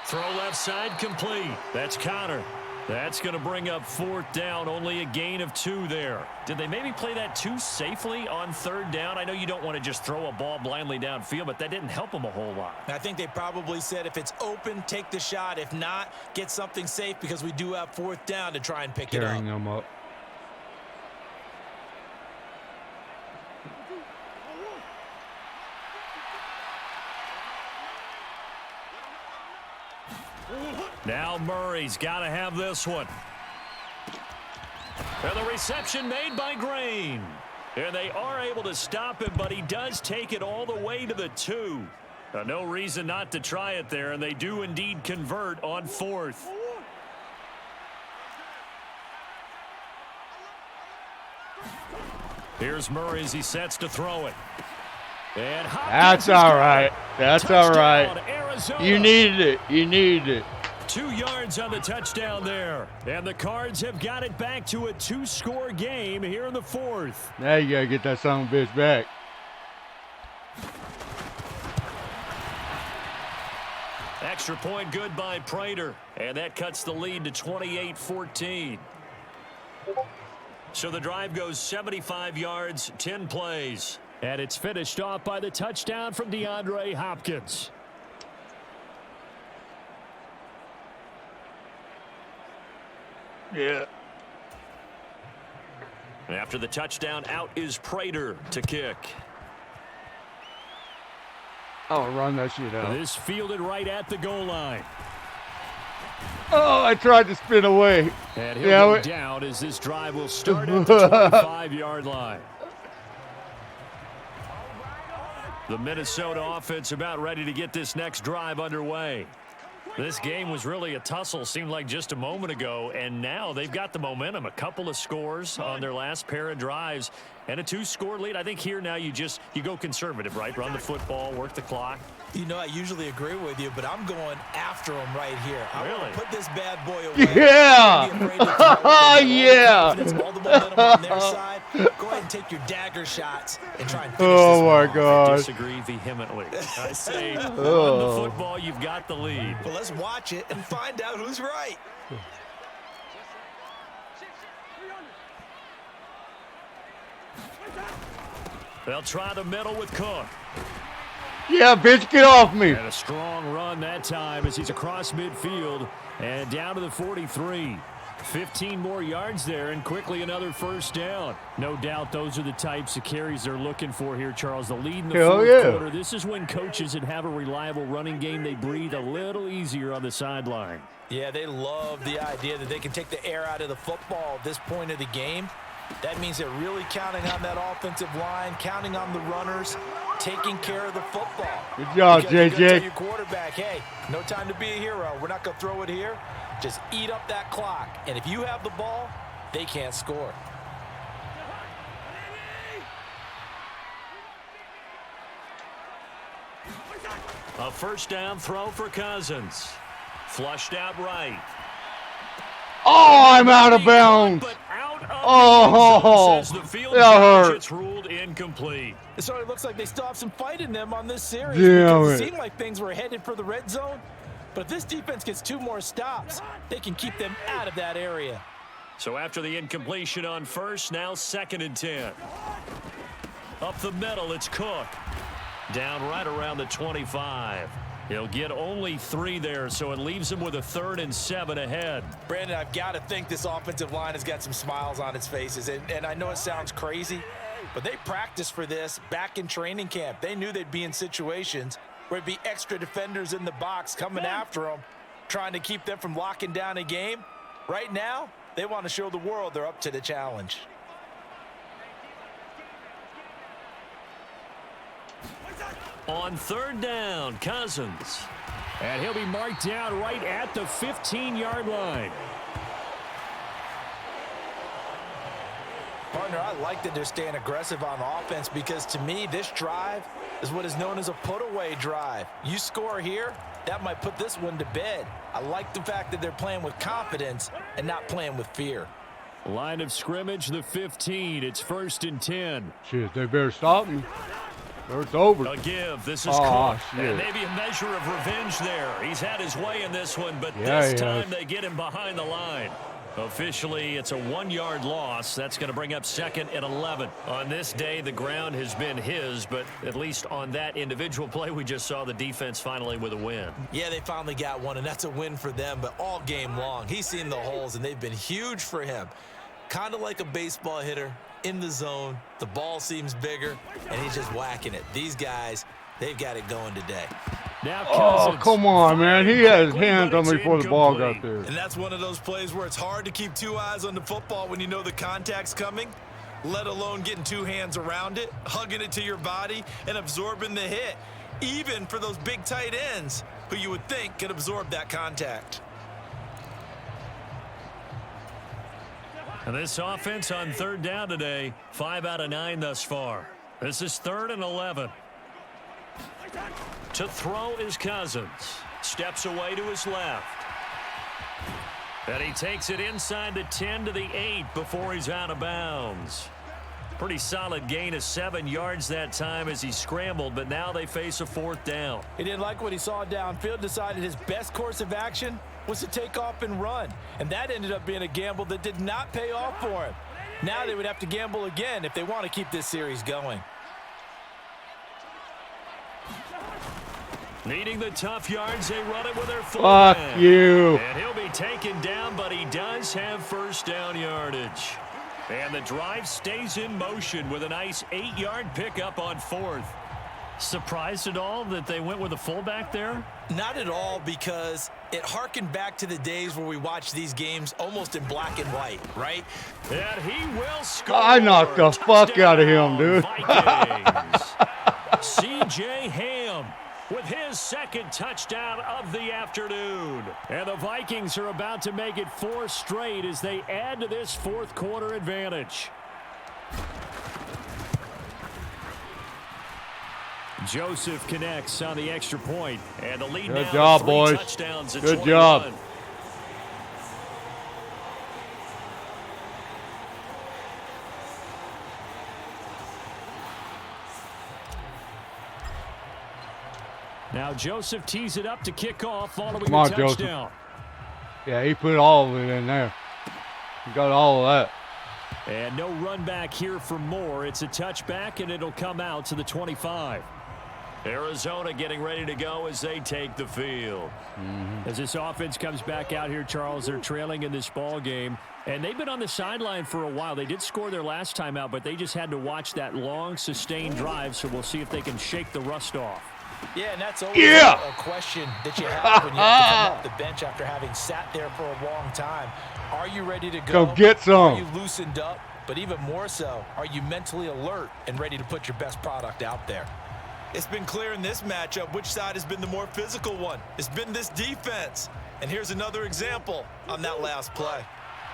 Throw left side complete. That's Connor. That's going to bring up 4th down. Only a gain of 2 there. Did they maybe play that too safely on 3rd down? I know you don't want to just throw a ball blindly downfield, but that didn't help them a whole lot. I think they probably said if it's open, take the shot. If not, get something safe because we do have 4th down to try and pick it up. Carrying them up. Now Murray's got to have this one. And the reception made by Green. And they are able to stop him, but he does take it all the way to the 2. No reason not to try it there, and they do indeed convert on 4th. Here's Murray as he sets to throw it. And Hopkins That's all right. That's all right. You needed it. You needed it. 2 yards on the touchdown there. And the Cards have got it back to a 2-score game here in the 4th. Now you got to get that son of a bitch back. Extra point good by Prater. And that cuts the lead to 28-14. So the drive goes 75 yards, 10 plays. And it's finished off by the touchdown from DeAndre Hopkins. Yeah. After the touchdown, out is Prater to kick. Oh, run that shit out. This fielded right at the goal line. Oh, I tried to spin away. And he'll go down as this drive will start at the 25-yard line. The Minnesota offense about ready to get this next drive underway. This game was really a tussle, seemed like just a moment ago, and now they've got the momentum. A couple of scores on their last pair of drives and a 2-score lead. I think here now you go conservative, right? Run the football, work the clock. You know, I usually agree with you, but I'm going after him right here. I Really? want to put this bad boy away. Yeah. Yeah. Yeah. All the momentum on their side. Go ahead and take your dagger shots and try and finish Oh this my one off. God. Disagree vehemently. I say run the football, you've got the lead. Well, let's watch it and find out who's right. They'll try the middle with Cook. Yeah, bitch, get off me. And a strong run that time as he's across midfield and down to the 43. 15 more yards there and quickly another first down. No doubt those are the types of carries they're looking for here, Charles. The lead in the fourth quarter. This is when coaches that have a reliable running game, they breathe a little easier on the sideline. Yeah, they love the idea that they can take the air out of the football at this point of the game. That means they're really counting on that offensive line, counting on the runners, taking care of the football. Good job, JJ. JJ. Your quarterback, hey, no time to be a hero. We're not going to throw it here. Just eat up that clock. And if you have the ball, they can't score. A first down throw for Cousins. Flushed out right. Oh, I'm out of bounds. But out of Oh, the the field that hurt. It's ruled incomplete. It sort of looks like they still have some fight in them on this series. Damn because it. it seemed like things were headed for the red zone. But if this defense gets 2 more stops, they can keep them out of that area. So after the incompletion on first, now 2nd and 10. Up the middle, it's Cook. Down right around the 25. He'll get only 3 there, so it leaves him with a 3rd and 7 ahead. Brandon, I've got to think this offensive line has got some smiles on its faces. And I know it sounds crazy, but they practiced for this back in training camp. They knew they'd be in situations where it'd be extra defenders in the box coming after them, trying to keep them from locking down a game. Right now, they want to show the world they're up to the challenge. On 3rd down, Cousins. And he'll be marked down right at the 15-yard line. Partner, I like that they're staying aggressive on offense because to me, this drive is what is known as a put-away drive. You score here, that might put this one to bed. I like the fact that they're playing with confidence and not playing with fear. Line of scrimmage, the 15. It's 1st and 10. Shit, they better stop me. Or it's over. A give. This is Oh, Cook. shit. And maybe a measure of revenge there. He's had his way in this one, but Yeah, this he time has. they get him behind the line. Officially, it's a 1-yard loss. That's going to bring up 2nd and 11. On this day, the ground has been his, but at least on that individual play, we just saw the defense finally with a win. Yeah, they finally got one, and that's a win for them, but all game long, he's seen the holes, and they've been huge for him. Kind of like a baseball hitter in the zone. The ball seems bigger, and he's just whacking it. These guys, they've got it going today. Now Oh, Cousins. come on, man. He had his hands on me It's before the ball got incomplete. there. And that's one of those plays where it's hard to keep 2 eyes on the football when you know the contact's coming, let alone getting 2 hands around it, hugging it to your body, and absorbing the hit, even for those big tight ends who you would think could absorb that contact. And this offense on 3rd down today, 5 out of 9 thus far. This is 3rd and 11. To throw is Cousins. Steps away to his left. And he takes it inside the 10 to the 8 before he's out of bounds. Pretty solid gain of 7 yards that time as he scrambled, but now they face a 4th down. He didn't like what he saw downfield, decided his best course of action was to take off and run. And that ended up being a gamble that did not pay off for him. Now they would have to gamble again if they want to keep this series going. Needing the tough yards, they run it with their fullback. Fuck you. And he'll be taken down, but he does have first down yardage. And the drive stays in motion with a nice 8-yard pickup on 4th. Surprised at all that they went with a fullback there? Not at all, because it harkened back to the days where we watched these games almost in black and white, right? And he will score. I knocked the fuck out of him, dude. C.J. Ham with his 2nd touchdown of the afternoon. And the Vikings are about to make it 4 straight as they add to this 4th quarter advantage. Joseph connects on the extra point. And the lead Good now job, 3 boys. touchdowns at Good 21. job. Now Joseph tees it up to kick off following Come on, the Joseph. touchdown. Yeah, he put all of it in there. He got all of that. And no run back here for Moore. It's a touchback, and it'll come out to the 25. Arizona getting ready to go as they take the field. As this offense comes back out here, Charles, they're trailing in this ball game. And they've been on the sideline for a while. They did score their last time out, but they just had to watch that long, sustained drive, so we'll see if they can shake the rust off. Yeah, and that's always a question that you have when you have to come off the bench after having sat there for a long time. Are you ready to go? Go get some. Are you loosened up? But even more so, are you mentally alert and ready to put your best product out there? It's been clear in this matchup which side has been the more physical one. It's been this defense. And here's another example on that last play.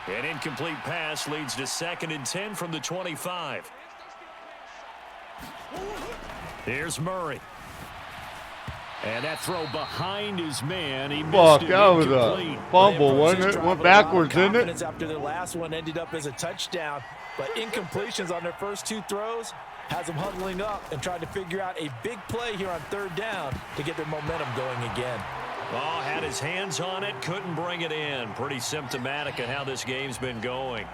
An incomplete pass leads to 2nd and 10 from the 25. Here's Murray. And that throw behind his man. He missed it. That was a fumble, wasn't it? Went backwards, didn't it? After their last one ended up as a touchdown, but incompletions on their first 2 throws has them huddling up and trying to figure out a big play here on 3rd down to get their momentum going again. Oh, had his hands on it, couldn't bring it in. Pretty symptomatic of how this game's been going.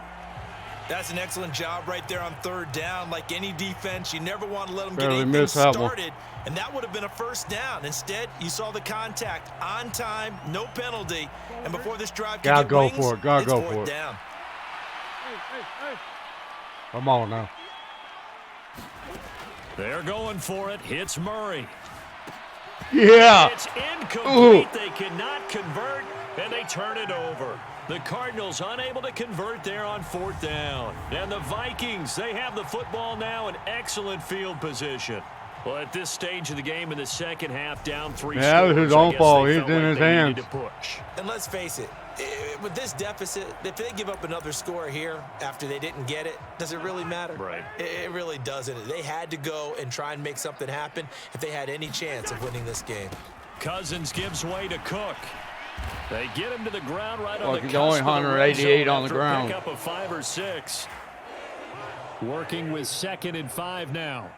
That's an excellent job right there on 3rd down. Like any defense, you never want to let them Barely get missed anything that one. started, and that would have been a first down. Instead, you saw the contact on time, no penalty, and before this drive could Gotta get go wings, for it. Gotta it's go 4th for it. down. Come on now. They're going for it. Hits Murray. Yeah. It's incomplete. They cannot convert, and they turn it over. The Cardinals unable to convert there on 4th down. And the Vikings, they have the football now in excellent field position. Well, at this stage of the game in the second half, down 3 Yeah, that was his own fault. He's in his hands. To push. And let's face it, with this deficit, if they give up another score here after they didn't get it, does it really matter? Right. It really doesn't. They had to go and try and make something happen if they had any chance of winning this game. Cousins gives way to Cook. They get him to the ground right on the He's cusp only of the red 188 zone on the after a ground. pickup of 5 or 6. Working with 2nd and 5 now.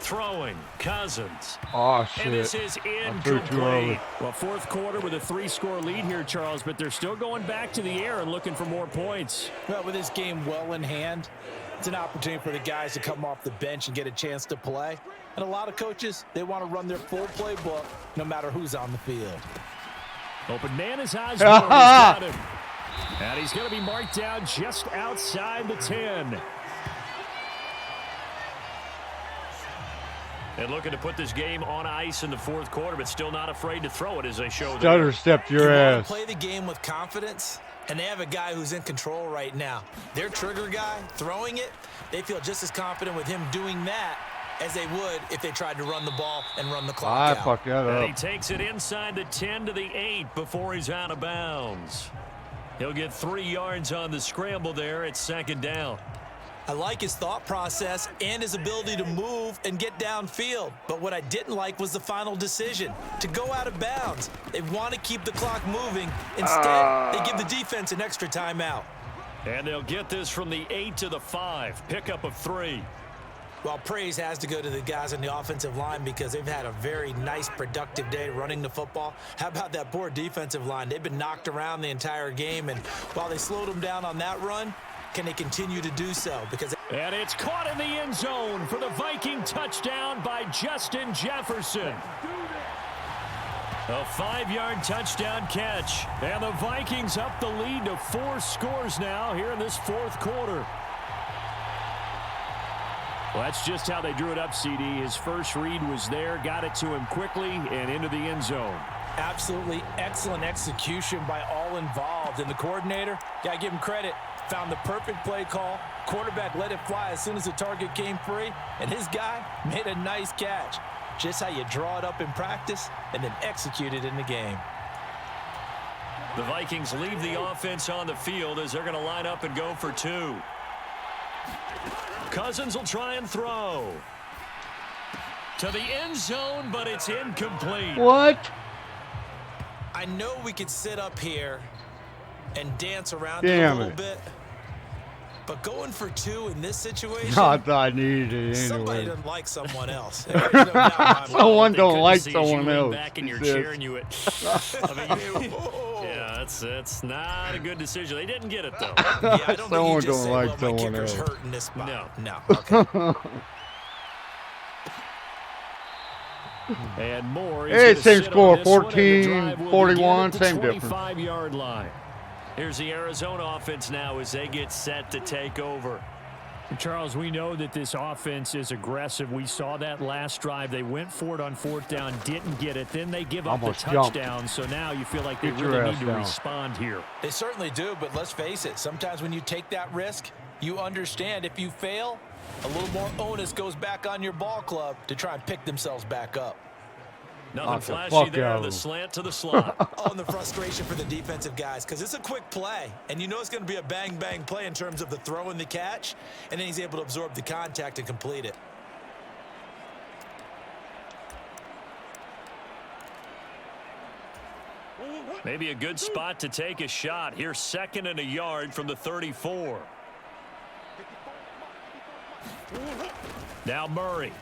Throwing, Cousins. Oh, And this shit. is I threw too early. incomplete. Well, 4th quarter with a 3-score lead here, Charles, but they're still going back to the air and looking for more points. Well, with this game well in hand, it's an opportunity for the guys to come off the bench and get a chance to play. And a lot of coaches, they want to run their full playbook no matter who's on the field. Open man is Osborne. He's got him. And he's going to be marked down just outside the 10. And looking to put this game on ice in the 4th quarter, but still not afraid to throw it as they show Stutter stepped your You want ass. to play the game with confidence, and they have a guy who's in control right now. Their trigger guy throwing it, they feel just as confident with him doing that as they would if they tried to run the ball and run the clock I out. fucked that And he up. takes it inside the 10 to the 8 before he's out of bounds. He'll get 3 yards on the scramble there at 2nd down. I like his thought process and his ability to move and get downfield. But what I didn't like was the final decision, to go out of bounds. They want to keep the clock moving. Instead, they give the defense an extra timeout. And they'll get this from the 8 to the 5. Pickup of 3. Well, praise has to go to the guys on the offensive line because they've had a very nice, productive day running the football. How about that poor defensive line? They've been knocked around the entire game, and while they slowed them down on that run, can they continue to do so? And it's caught in the end zone for the Viking touchdown by Justin Jefferson. A 5-yard touchdown catch. And the Vikings up the lead to 4 scores now here in this 4th quarter. Well, that's just how they drew it up, CD. His first read was there, got it to him quickly, and into the end zone. Absolutely excellent execution by all involved. And the coordinator, got to give him credit, found the perfect play call. Quarterback let it fly as soon as the target came free, and his guy made a nice catch. Just how you draw it up in practice and then execute it in the game. The Vikings leave the offense on the field as they're going to line up and go for 2. Cousins will try and throw to the end zone, but it's incomplete. What? I know we could sit up here and dance around it a little bit, but going for 2 in this situation, I thought I needed it somebody anyway. doesn't like someone else. There's no doubt in my mind. Someone don't like See someone you lean else. back in your He says. chair and you would, yeah, that's not a good decision. They didn't get it though. Yeah, I don't Someone think you just don't say, like well, my someone kicker's else. hurt in this spot. No. Okay. And more. Hey, same score, 14-41, same difference. 25-yard line. Here's the Arizona offense now as they get set to take over. Charles, we know that this offense is aggressive. We saw that last drive. They went for it on 4th down, didn't get it. Then they give up the Almost jumped. touchdown. So now you feel like they Get your really ass need to down. respond here. They certainly do, but let's face it. Sometimes when you take that risk, you understand if you fail, a little more onus goes back on your ball club to try and pick themselves back up. Nothing Knock the flashy fuck there. out of The him. slant to the slot. Oh, and the frustration for the defensive guys, because it's a quick play, and you know it's going to be a bang-bang play in terms of the throw and the catch, and then he's able to absorb the contact and complete it. Maybe a good spot to take a shot. Here's 2nd and a yard from the 34. Now Murray.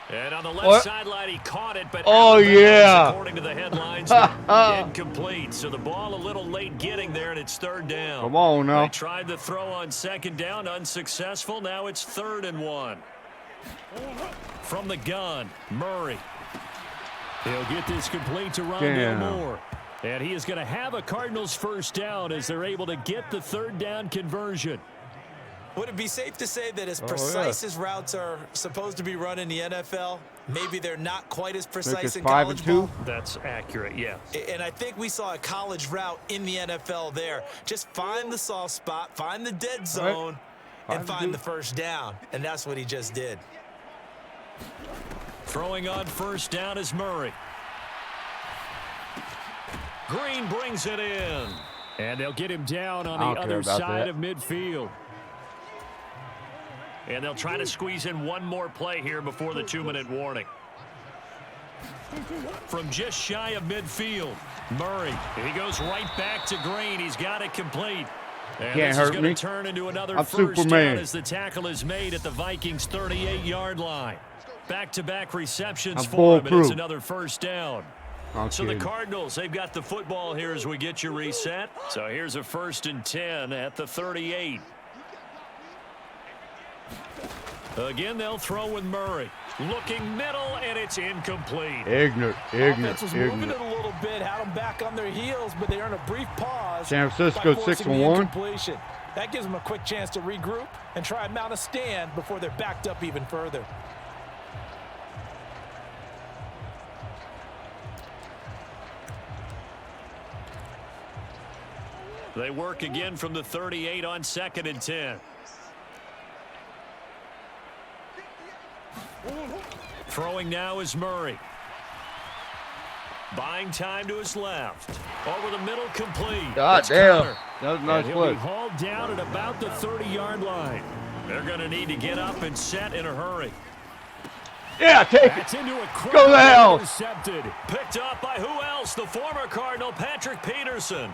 And on the left sideline, he caught it, but Oh, yeah. according to the headlines, incomplete. So the ball a little late getting there, and it's 3rd down. Come on now. They tried the throw on 2nd down, unsuccessful. Now it's 3rd and 1. From the gun, Murray. He'll get this complete to Rondale Damn. Moore. And he is going to have a Cardinals 1st down as they're able to get the 3rd down conversion. Would it be safe to say that as precise as routes are supposed to be run in the NFL, maybe they're not quite as precise in college ball? That's accurate, yeah. And I think we saw a college route in the NFL there. Just find the soft spot, find the dead zone, and find the 1st down. And that's what he just did. Throwing on 1st down is Murray. Green brings it in. And they'll get him down on I the don't care other about side that. of midfield. And they'll try to squeeze in one more play here before the 2-minute warning. From just shy of midfield, Murray. He goes right back to Green. He's got it complete. And Can't this is hurt going me. to turn into another I'm 1st Superman. down as the tackle is made at the Vikings' 38-yard line. Back-to-back receptions I'm for him, and it's foolproof. another 1st down. I'm So the kidding. Cardinals, they've got the football here as we get you reset. So here's a 1st and 10 at the 38. Again, they'll throw with Murray. Looking middle, and it's incomplete. Ignorant. Offense was moving it a little bit, had them back on their heels, but they earned a brief pause. San Francisco by forcing the 6-1. incompletion. That gives them a quick chance to regroup and try and mount a stand before they're backed up even further. They work again from the 38 on 2nd and 10. Throwing now is Murray. Buying time to his left. Over the middle, complete. God It's damn. Connor. That was a nice And he'll play. be hauled down at about the 30-yard line. They're going to need to get up and set in a hurry. Yeah, take it. That's into a Go to hell. Intercepted. Picked up by who else? The former Cardinal, Patrick Peterson.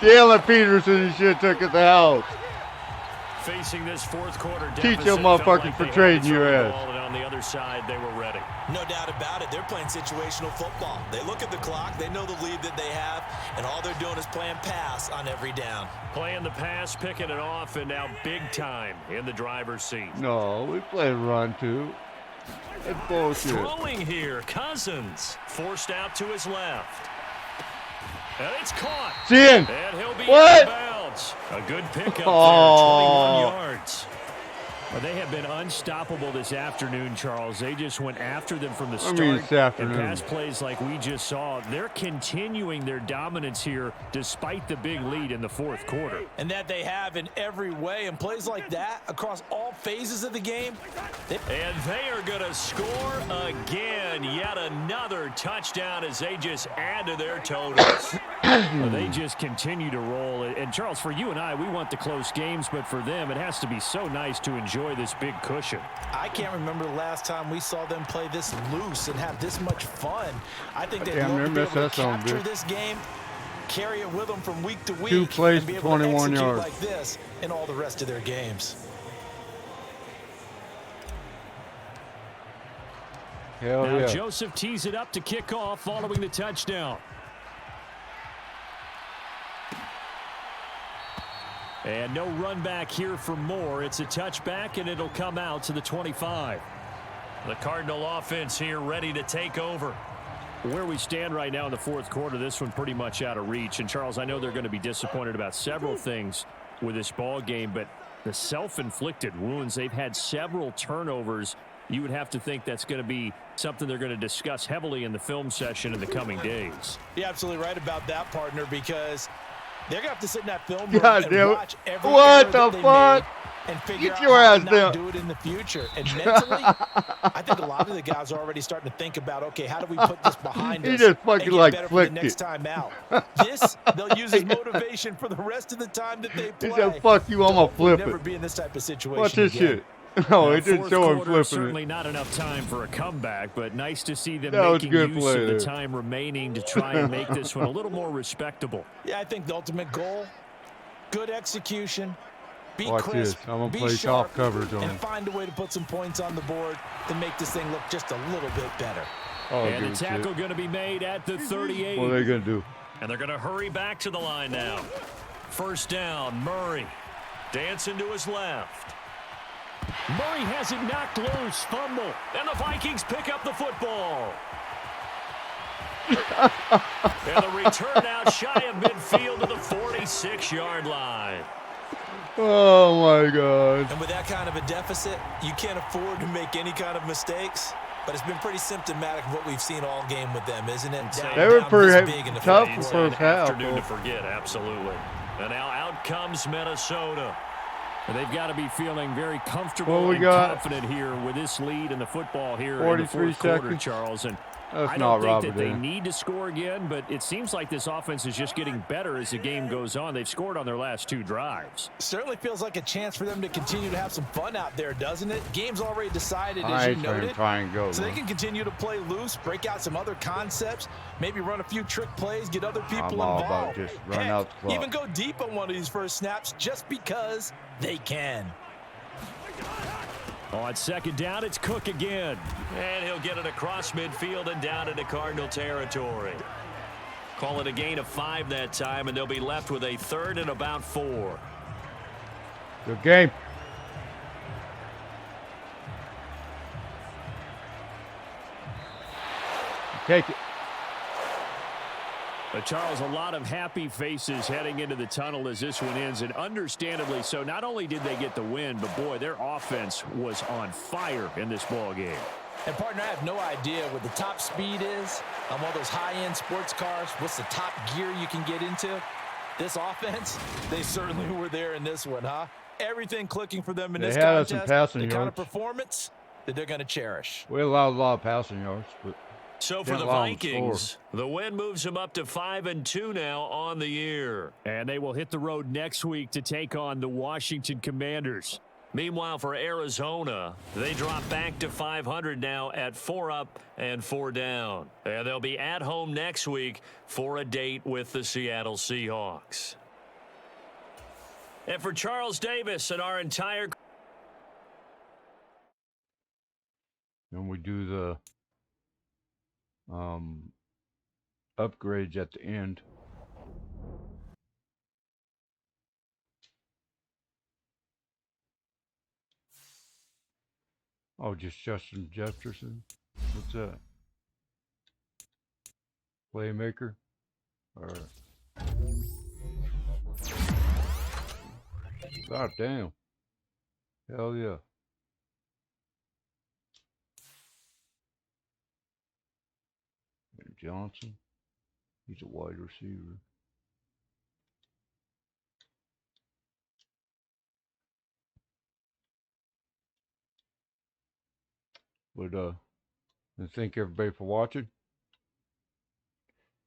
Taylor Peterson should have took it to the house. Facing this fourth quarter deficit, Teach your felt motherfuckers like for they had trading to your throw the ass. ball, and on the other side, they were ready. No doubt about it. They're playing situational football. They look at the clock. They know the lead that they have, and all they're doing is playing pass on every down. Playing the pass, picking it off, and now big time in the driver's seat. No, we play run too. That's bullshit. Throwing here, Cousins. Forced out to his left. And it's caught. Sin. And he'll be What? out of bounds. A good pickup Oh. there, 21 yards. Well, they have been unstoppable this afternoon, Charles. They just went after them from the start. this afternoon. And pass plays like we just saw, they're continuing their dominance here despite the big lead in the fourth quarter. And that they have in every way. And plays like that across all phases of the game. And they are going to score again. Yet another touchdown as they just add to their totals. Well, they just continue to roll. And, Charles, for you and I, we want the close games, but for them, it has to be so nice to enjoy this big cushion. I can't remember the last time we saw them play this loose and have this much fun. I think they'd Damn, love to be they're able to missing that capture song, this game, carry it with them from week to week, 2 plays and be for able to 21 execute yards. like this in all the rest of their games. Hell Now yeah. Joseph tees it up to kick off following the touchdown. And no run back here for Moore. It's a touchback, and it'll come out to the 25. The Cardinal offense here ready to take over. Where we stand right now in the fourth quarter, this one pretty much out of reach. And, Charles, I know they're going to be disappointed about several things with this ball game, but the self-inflicted wounds, they've had several turnovers. You would have to think that's going to be something they're going to discuss heavily in the film session in the coming days. You're absolutely right about that, partner, because they're going to have to sit in that film room God and damn it. watch every What error the that they fuck? made and figure Get out your how ass to down. not do it in the future. And mentally, I think a lot of the guys are already starting to think about, okay, how do we put this behind He us just and fucking get like better for the flicked next it. time out? This, they'll use as motivation for the rest of the time that they play. He said, fuck you, I'm gonna Hopefully flip never it. be in this type of situation Watch this again. shit. No, Now, it didn't fourth show him quarter, flipping certainly it. not enough time for a comeback, but nice to see them That was making good use play of the there. time remaining to try and make this one a little more respectable. Yeah, I think the ultimate goal, good execution, be Watch crisp, this. I'm gonna be play sharp, soft coverage on and him. find a way to put some points on the board to make this thing look just a little bit better. Oh, And good the shit. tackle going to be made at the 38. What are they gonna do? And they're going to hurry back to the line now. First down, Murray. Dancing to his left. Murray has it knocked loose. Fumble. And the Vikings pick up the football. And the return out shy of midfield to the 46-yard line. Oh my God. And with that kind of a deficit, you can't afford to make any kind of mistakes. But it's been pretty symptomatic of what we've seen all game with them, isn't it? They were Down pretty this big in the tough fourth the It's quarter. an first half, afternoon to though. forget, absolutely. And now out comes Minnesota. And they've got to be feeling very comfortable What we and got? confident here with this lead in the football here in the 43 fourth quarter, seconds. Charles. And That's I not don't think Robert that they then. need to score again, but it seems like this offense is just getting better as the game goes on. They've scored on their last 2 drives. Certainly feels like a chance for them to continue to have some fun out there, doesn't it? Game's already decided, as I you ain't trying to noted. try and go. So they man. can continue to play loose, break out some other concepts, maybe run a few trick plays, get other people I'm all involved. about just run Heck, out the clock. even go deep on one of these first snaps just because they can. On second down, it's Cook again. And he'll get it across midfield and down into Cardinal territory. Call it a gain of 5 that time, and they'll be left with a 3rd and about 4. Good game. Take it. But Charles, a lot of happy faces heading into the tunnel as this one ends, and understandably so. Not only did they get the win, but boy, their offense was on fire in this ball game. And, partner, I have no idea what the top speed is on one of those high-end sports cars. What's the top gear you can get into? This offense, they certainly were there in this one, huh? Everything clicking for them in They this had us some contest. passing The kind of yards. performance, that they're going to cherish. We allowed a lot of passing yards, but so for the Vikings, the win moves them up to 5-2 now on the year. And they will hit the road next week to take on the Washington Commanders. Meanwhile, for Arizona, they drop back to 500 now at 4 up and 4 down. And they'll be at home next week for a date with the Seattle Seahawks. And for Charles Davis and our entire... And we do the upgrades at the end. Oh, just Justin Jefferson? What's that? Playmaker? All right. God damn. Hell yeah. And Johnson. He's a wide receiver. But and thank everybody for watching.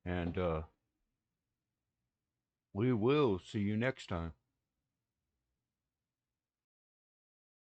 And we will see you next time.